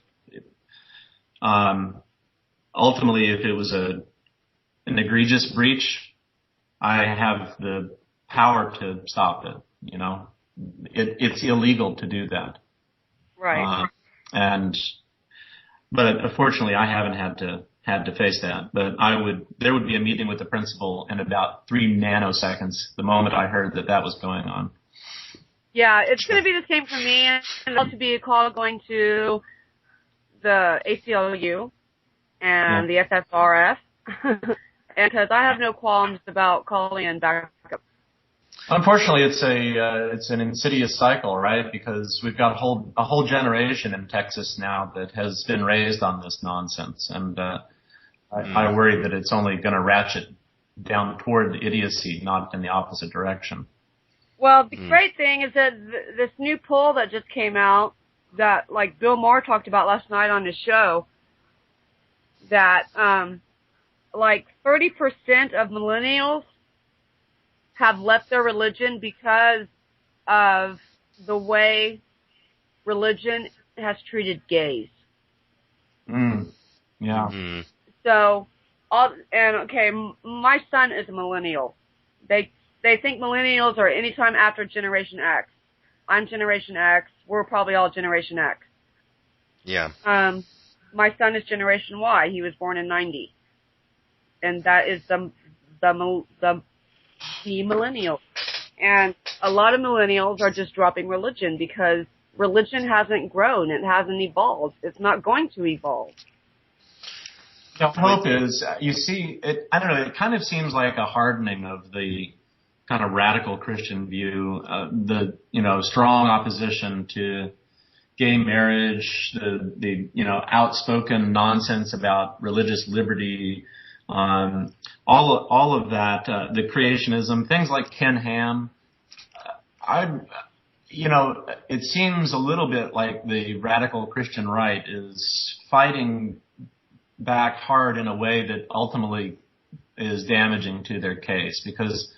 ultimately, if it was an egregious breach, I have the power to stop it. It's illegal to do that. Right. But unfortunately, I haven't had to face that. But there would be a meeting with the principal in about 3 nanoseconds the moment I heard that was going on. Yeah, it's going to be the same for me, and it'll to be a call going to the ACLU and the SSRF, and because I have no qualms about calling in backup. Unfortunately, it's an insidious cycle, right? Because we've got a whole generation in Texas now that has been raised on this nonsense, and I worry that it's only going to ratchet down toward idiocy, not in the opposite direction. Well, the great thing is that this new poll that just came out, that like Bill Maher talked about last night on his show, that like 30% of millennials have left their religion because of the way religion has treated gays. Yeah. Mm. So, my son is a millennial. They think millennials are anytime after Generation X. I'm Generation X. We're probably all Generation X. Yeah. My son is Generation Y. He was born in '90, and that is the millennial. And a lot of millennials are just dropping religion because religion hasn't grown. It hasn't evolved. It's not going to evolve. The hope is, you see, I don't know, it kind of seems like a hardening of the kind of radical Christian view, strong opposition to gay marriage, the outspoken nonsense about religious liberty, all of that, the creationism, things like Ken Ham. It seems a little bit like the radical Christian right is fighting back hard in a way that ultimately is damaging to their case, because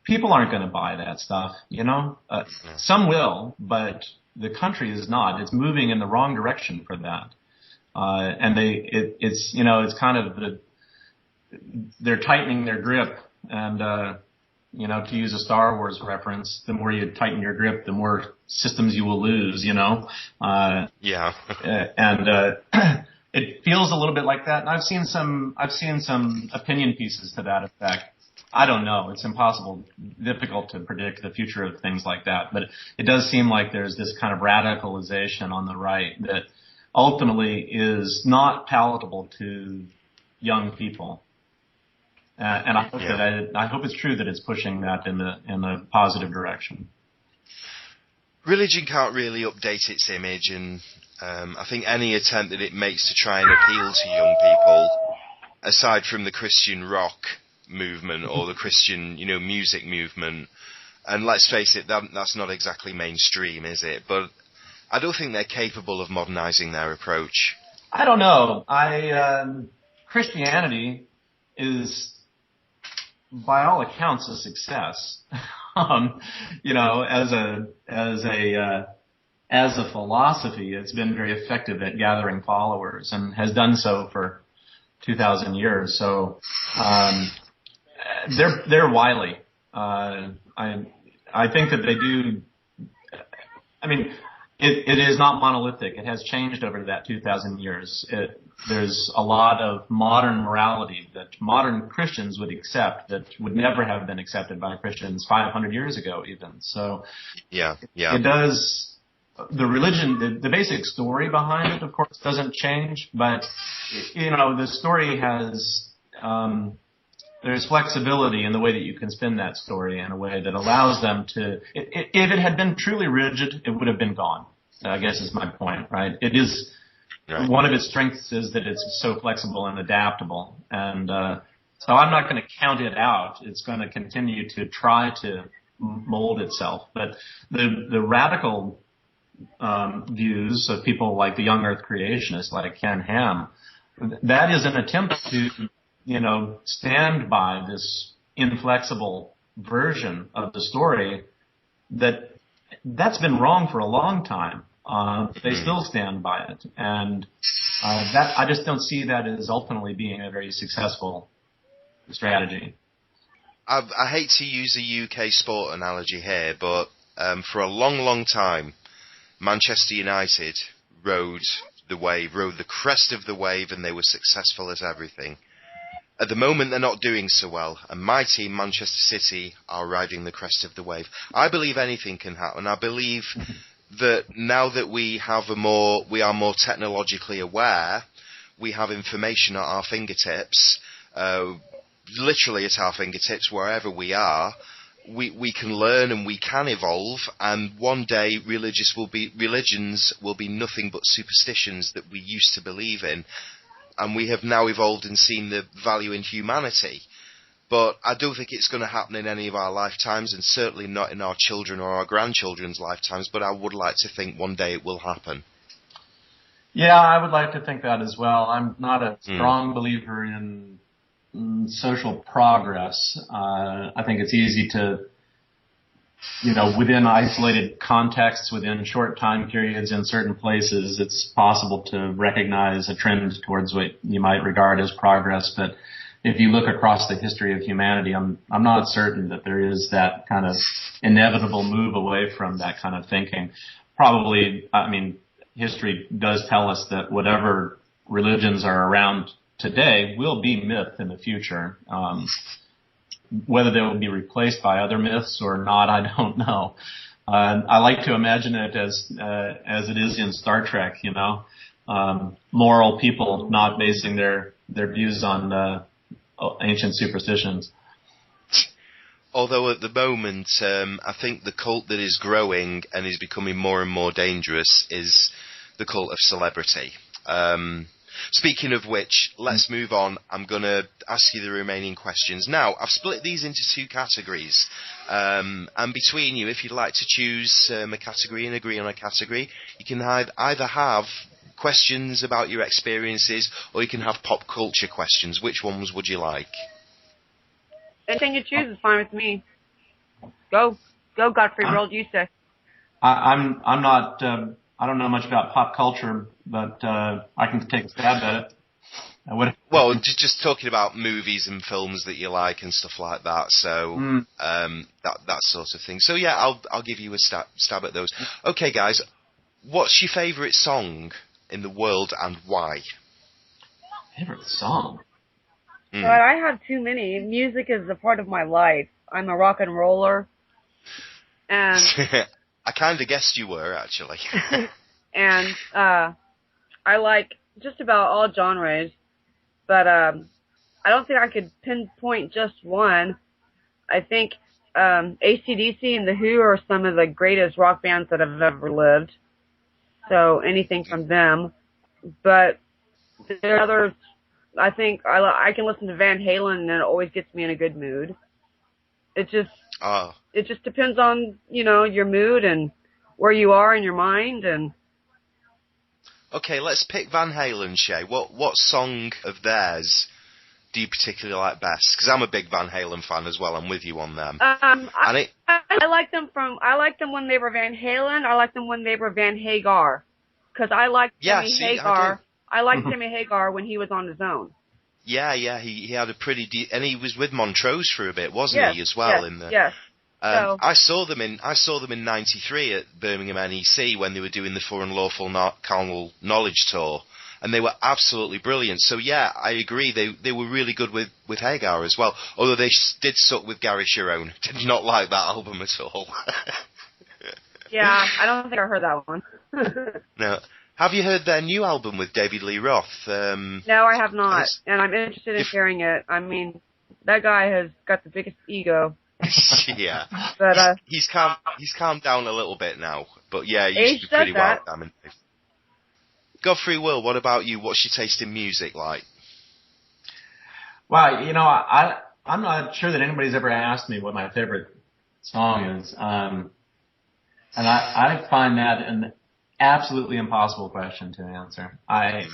people aren't going to buy that stuff, Some will, but the country is not. It's moving in the wrong direction for that. And it's kind of they're tightening their grip, and, to use a Star Wars reference, the more you tighten your grip, the more systems you will lose, Yeah. And, it feels a little bit like that, and I've seen some opinion pieces to that effect. I don't know. It's difficult to predict the future of things like that, but it does seem like there's this kind of radicalization on the right that ultimately is not palatable to young people. And I hope I hope it's true that it's pushing that in the positive direction. Religion can't really update its image, and I think any attempt that it makes to try and appeal to young people, aside from the Christian rock movement or the Christian, music movement, and let's face it, that's not exactly mainstream, is it? But I don't think they're capable of modernizing their approach. I don't know. Christianity is, by all accounts, a success. As a philosophy, it's been very effective at gathering followers and has done so for 2,000 years. So, they're wily. I think that they do. I mean, it is not monolithic. It has changed over that 2,000 years. There's a lot of modern morality that modern Christians would accept that would never have been accepted by Christians 500 years ago, even. So, yeah. It does. The religion, the basic story behind it, of course, doesn't change, but, the story has, there's flexibility in the way that you can spin that story in a way that allows them to, if it had been truly rigid, it would have been gone, I guess is my point, right? It is, right. One of its strengths is that it's so flexible and adaptable, and, so I'm not going to count it out. It's going to continue to try to mold itself, but the radical views of people like the young earth creationists like Ken Ham, that is an attempt to, stand by this inflexible version of the story that's been wrong for a long time. They still stand by it. And I just don't see that as ultimately being a very successful strategy. I hate to use a UK sport analogy here, but for a long, long time, Manchester United rode the crest of the wave, and they were successful at everything. At the moment, they're not doing so well, and my team, Manchester City, are riding the crest of the wave. I believe anything can happen. I believe that now that we are more technologically aware, we have information at our fingertips, literally at our fingertips, wherever we are. We can learn and we can evolve, and one day religions will be nothing but superstitions that we used to believe in, and we have now evolved and seen the value in humanity. But I don't think it's going to happen in any of our lifetimes, and certainly not in our children or our grandchildren's lifetimes, but I would like to think one day it will happen. Yeah, I would like to think that as well. I'm not a strong believer in social progress. I think it's easy to, within isolated contexts, within short time periods in certain places, it's possible to recognize a trend towards what you might regard as progress. But if you look across the history of humanity, I'm not certain that there is that kind of inevitable move away from that kind of thinking. Probably, history does tell us that whatever religions are around today will be myth in the future. Whether they will be replaced by other myths or not, I don't know. I like to imagine it as it is in Star Trek, moral people not basing their views on ancient superstitions. Although at the moment, I think the cult that is growing and is becoming more and more dangerous is the cult of celebrity. Speaking of which, let's move on. I'm going to ask you the remaining questions. Now, I've split these into two categories. And between you, if you'd like to choose a category and agree on a category, you can either have questions about your experiences or you can have pop culture questions. Which ones would you like? Anything you choose is fine with me. Go, Godfrey. World, you say. I'm not. I don't know much about pop culture, but I can take a stab at it. Well, just talking about movies and films that you like and stuff like that. So that sort of thing. So yeah, I'll give you a stab at those. Okay, guys, what's your favourite song in the world and why? Favorite song? But I have too many. Music is a part of my life. I'm a rock and roller. And I kind of guessed you were, actually. And I like just about all genres. But I don't think I could pinpoint just one. I think AC/DC and The Who are some of the greatest rock bands that have ever lived. So anything from them. But there are others. I think I can listen to Van Halen and it always gets me in a good mood. It just depends on, your mood and where you are in your mind. And okay, let's pick Van Halen, Shay. What song of theirs do you particularly like best? Because I'm a big Van Halen fan as well. I'm with you on them. I like them when they were Van Halen. I like them when they were Van Hagar. Because I liked Jimmy Hagar. I liked Jimmy Hagar when he was on his own. Yeah, he had a pretty and he was with Montrose for a bit, wasn't he, as well? Yes. I saw them in '93 at Birmingham NEC when they were doing the For Unlawful Carnal Knowledge tour, and they were absolutely brilliant. So yeah, I agree. They were really good with Hagar as well. Although they did suck with Gary Cherone. Did not like that album at all. Yeah, I don't think I heard that one. No. Have you heard their new album with David Lee Roth? No, I have not, and I'm interested in hearing it. I mean, that guy has got the biggest ego. Yeah, but he's calmed down a little bit now. But yeah, he used to be pretty wild. Godfrey Will, what about you? What's your taste in music like? Well, I'm not sure that anybody's ever asked me what my favorite song is, and I find that an absolutely impossible question to answer. How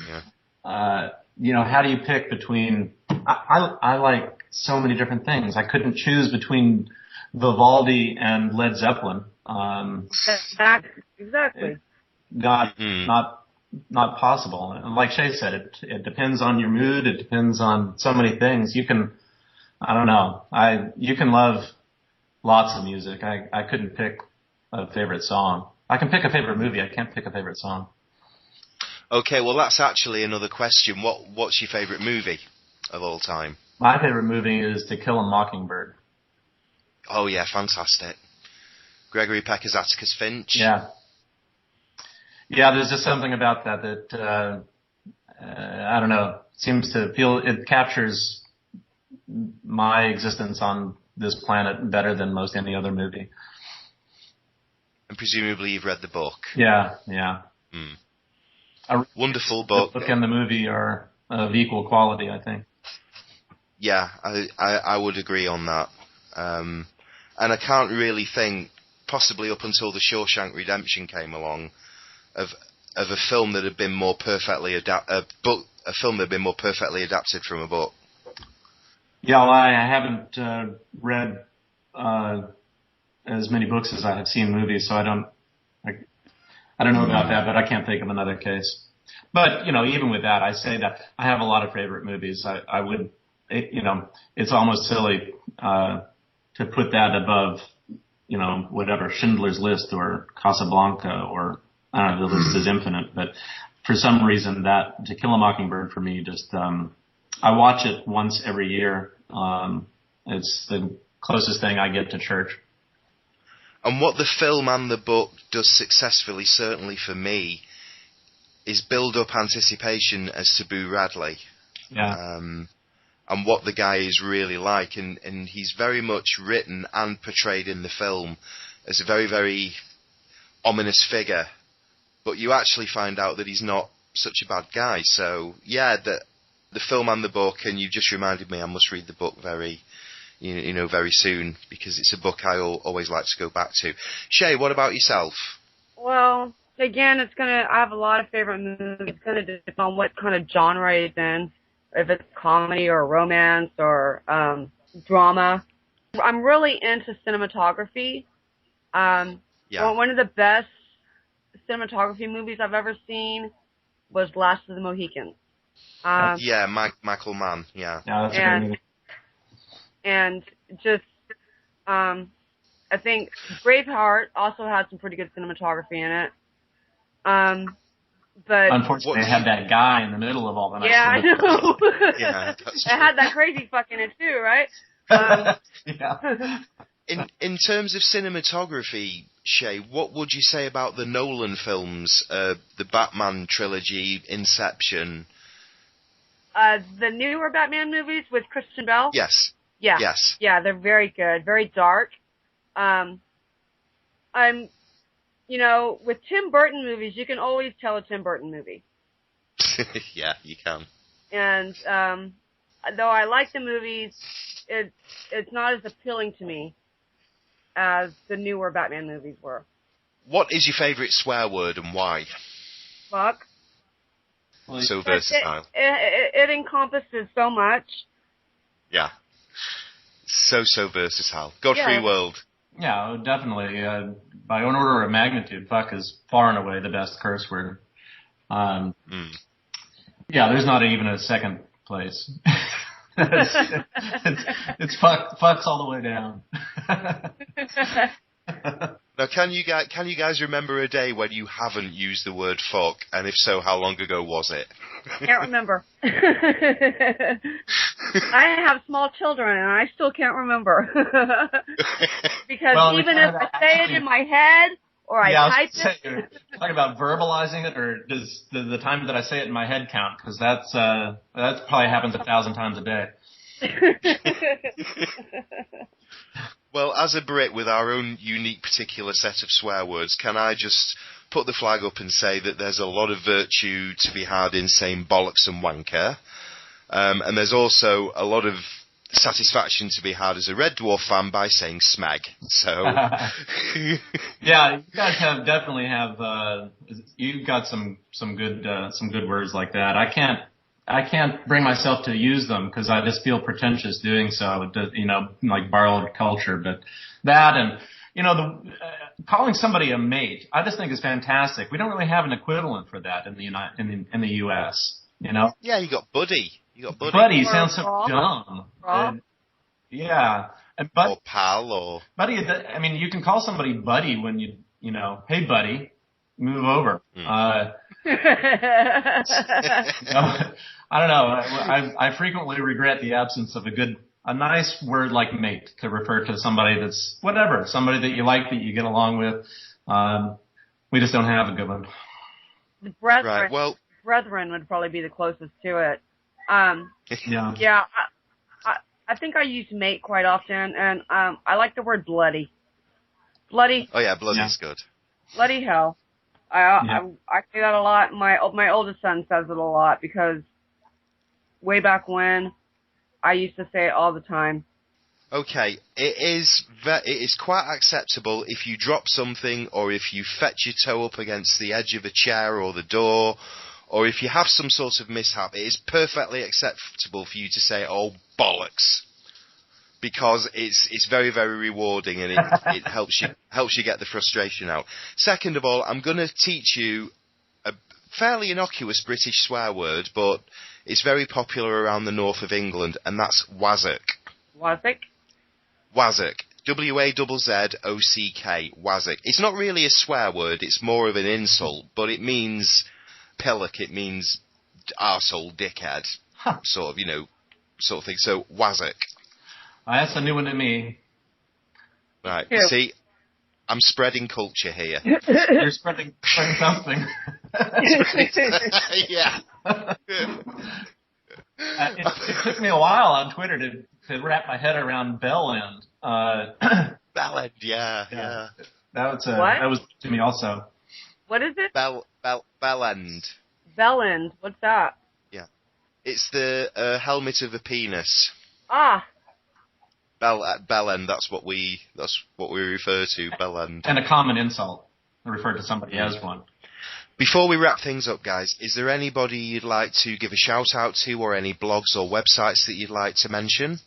do you pick between? I like so many different things. I couldn't choose between Vivaldi and Led Zeppelin. Exactly. Not possible. And like Shay said, it depends on your mood. It depends on so many things. You can, you can love lots of music. I couldn't pick a favorite song. I can pick a favorite movie. I can't pick a favorite song. Okay, well that's actually another question. What's your favorite movie of all time? My favorite movie is To Kill a Mockingbird. Oh yeah, fantastic. Gregory Pecker's Atticus Finch. Yeah. Yeah, there's just something about that I don't know, seems to feel, it captures my existence on this planet better than most any other movie. And presumably you've read the book. Yeah. A wonderful book. The book and the movie are of equal quality, I think. Yeah, I would agree on that. And I can't really think, possibly up until The Shawshank Redemption came along, of of a film that had been more perfectly a film that had been more perfectly adapted from a book? Yeah, well, I haven't read as many books as I have seen movies, so I don't know about that, but I can't think of another case. But, even with that, I say that I have a lot of favorite movies. I would, it's almost silly to put that above, whatever, Schindler's List or Casablanca or, I don't know, the list is infinite. But for some reason, that To Kill a Mockingbird for me just, I watch it once every year. It's the closest thing I get to church. And what the film and the book does successfully, certainly for me, is build up anticipation as to Boo Radley. Yeah. And what the guy is really like. And he's very much written and portrayed in the film as a very, very ominous figure. But you actually find out that he's not such a bad guy. So, yeah, the film and the book, and you've just reminded me I must read the book very soon, because it's a book I always like to go back to. Shay, what about yourself? Well, again, I have a lot of favorite movies. It's going to depend on what kind of genre it's in, if it's comedy or romance or drama. I'm really into cinematography. One of the best cinematography movies I've ever seen was Last of the Mohicans. Michael Mann, yeah. Yeah, that's a great movie. And just, I think Braveheart also had some pretty good cinematography in it. But unfortunately, they had that guy in the middle of all the nice. Yeah, I know. Yeah, that's true. It had that crazy fuck in it too, right? Yeah. In terms of cinematography, Shay, what would you say about the Nolan films, the Batman trilogy, Inception? The newer Batman movies with Christian Bale? Yes. Yeah. Yes. Yeah, they're very good, very dark. With Tim Burton movies, you can always tell a Tim Burton movie. Yeah, you can. And though I like the movies, it's not as appealing to me as the newer Batman movies were. What is your favourite swear word and why? Fuck. So versatile. It encompasses so much. Yeah. So versatile. Godfrey World. Yeah, definitely. By order of magnitude, fuck is far and away the best curse word. Yeah, there's not even a second place. it's fucks all the way down. Now, can you guys remember a day when you haven't used the word fuck? And if so, how long ago was it? Can't remember. I have small children, and I still can't remember. Because even if I say it in my head or I type it. Talking about verbalizing it, or does the time that I say it in my head count? Because that probably happens 1,000 times a day. Well, as a Brit with our own unique particular set of swear words, can I just put the flag up and say that there's a lot of virtue to be had in saying bollocks and wanker, and there's also a lot of satisfaction to be had as a Red Dwarf fan by saying smeg. So, yeah, you guys definitely have you've got some good words like that. I can't bring myself to use them because I just feel pretentious doing so, like borrowed culture. But that and, calling somebody a mate, I just think is fantastic. We don't really have an equivalent for that in the U.S., Yeah, you got buddy. Buddy sounds so dumb. Yeah. Or pal or... Buddy, you can call somebody buddy when hey buddy, move over. I don't know. I frequently regret the absence of a nice word like mate to refer to somebody that's whatever, somebody that you like, that you get along with. We just don't have a good one. The brethren, right, well, brethren would probably be the closest to it. Yeah. Yeah. I think I use mate quite often, and I like the word bloody. Bloody. Oh yeah, bloody's good. Bloody hell. I say that a lot. My oldest son says it a lot because way back when, I used to say it all the time. Okay, it is quite acceptable if you drop something, or if you fetch your toe up against the edge of a chair or the door, or if you have some sort of mishap. It is perfectly acceptable for you to say, "Oh, bollocks," because it's very, very rewarding, and it helps you get the frustration out. Second of all, I'm going to teach you a fairly innocuous British swear word, but it's very popular around the north of England, and that's wazzock. Wazzock? Wazzock. W-A-Z-Z-O-C-K. Wazzock. It's not really a swear word, it's more of an insult, but it means pillock, it means arsehole, dickhead, sort of thing. So, wazzock. That's a new one to me. Right, Ew. see, I'm spreading culture here. You're spreading something. Yeah. It took me a while on Twitter to wrap my head around bell end. Ballad, yeah. What? That was to me also. What is it? Bell end. Bellend. What's that? Yeah. It's the helmet of a penis. Ah. Bell end, that's what we refer to, bell end. And a common insult. I referred to somebody as one. Before we wrap things up, guys, is there anybody you'd like to give a shout out to, or any blogs or websites that you'd like to mention?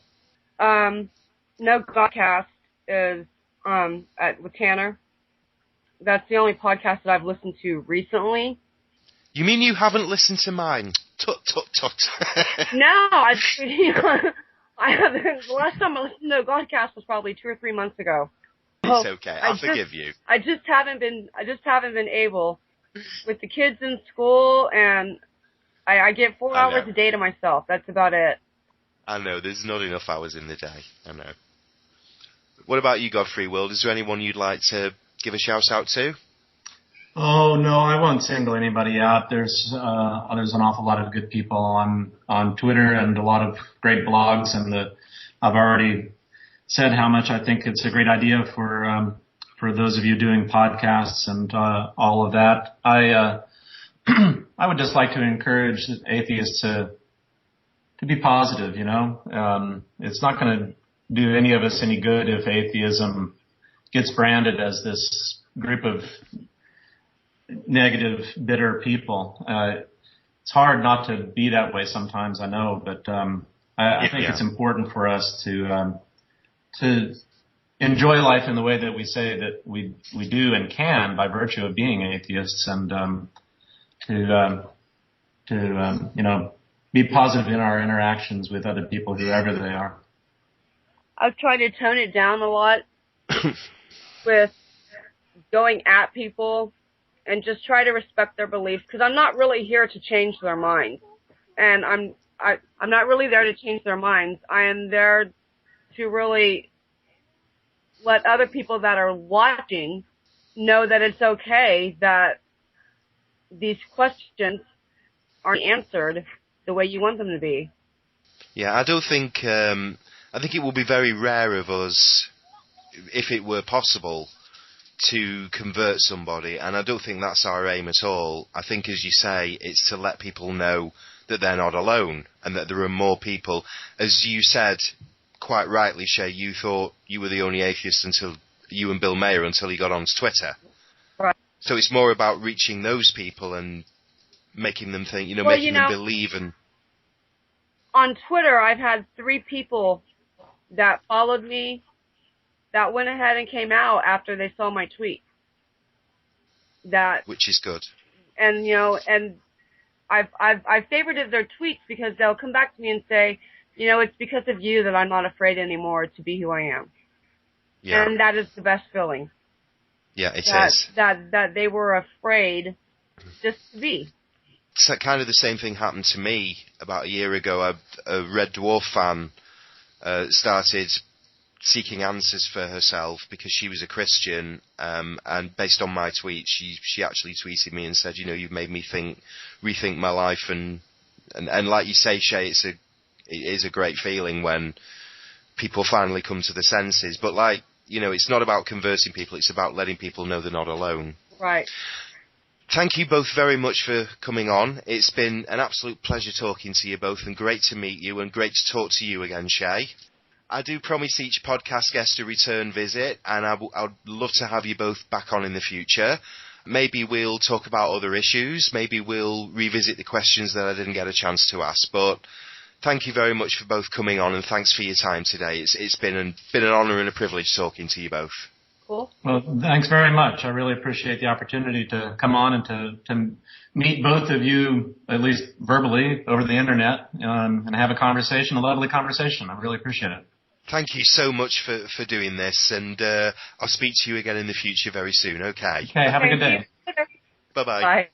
No, Godcast is with Tanner. That's the only podcast that I've listened to recently. You mean you haven't listened to mine? Tut. No, I haven't. The last time I listened to a Godcast was probably 2 or 3 months ago. It's okay. I forgive you. I just haven't been able. With the kids in school, and I get 4 hours a day to myself. That's about it. I know, there's not enough hours in the day. I know. What about you, Godfrey World? Is there anyone you'd like to give a shout out to? Oh, no, I won't single anybody out. There's an awful lot of good people on Twitter, and a lot of great blogs, and I've already said how much I think it's a great idea for those of you doing podcasts and all of that. I would just like to encourage atheists to be positive, you know. It's not going to do any of us any good if atheism gets branded as this group of negative, bitter people. It's hard not to be that way sometimes, I know, but I think it's important for us to enjoy life in the way that we say that we do and can by virtue of being atheists, and to be positive in our interactions with other people, whoever they are. I've tried to tone it down a lot with going at people and just try to respect their beliefs, because I'm not really here to change their minds, and I'm not really there to change their minds. I am there to really let other people that are watching know that it's okay that these questions aren't answered the way you want them to be. Yeah, I don't think, I think it would be very rare of us, if it were possible, to convert somebody, and I don't think that's our aim at all. I think, as you say, it's to let people know that they're not alone, and that there are more people. As you said, quite rightly, Shay, you thought you were the only atheist until you and Bill Mayer until he got onto Twitter. Right. So it's more about reaching those people and making them think, making them believe. And on Twitter, I've had 3 people that followed me that went ahead and came out after they saw my tweet. Which is good. And and I've favorited their tweets because they'll come back to me and say, it's because of you that I'm not afraid anymore to be who I am. Yeah. And that is the best feeling. Yeah, it is. That they were afraid just to be. So kind of the same thing happened to me about a year ago. A Red Dwarf fan started seeking answers for herself because she was a Christian, and based on my tweet, she actually tweeted me and said, you've made me rethink my life, and like you say, Shay, it is a great feeling when people finally come to the senses. But it's not about converting people, it's about letting people know they're not alone. Right. Thank you both very much for coming on. It's been an absolute pleasure talking to you both, and great to meet you, and great to talk to you again, Shay. I do promise each podcast guest a return visit, and I'd love to have you both back on in the future. Maybe we'll talk about other issues. Maybe we'll revisit the questions that I didn't get a chance to ask. But thank you very much for both coming on, and thanks for your time today. It's been an honour and a privilege talking to you both. Cool. Well, thanks very much. I really appreciate the opportunity to come on and to meet both of you, at least verbally, over the internet, and have a lovely conversation. I really appreciate it. Thank you so much for doing this, and I'll speak to you again in the future very soon, okay? Okay, have a good day. Bye-bye. Bye.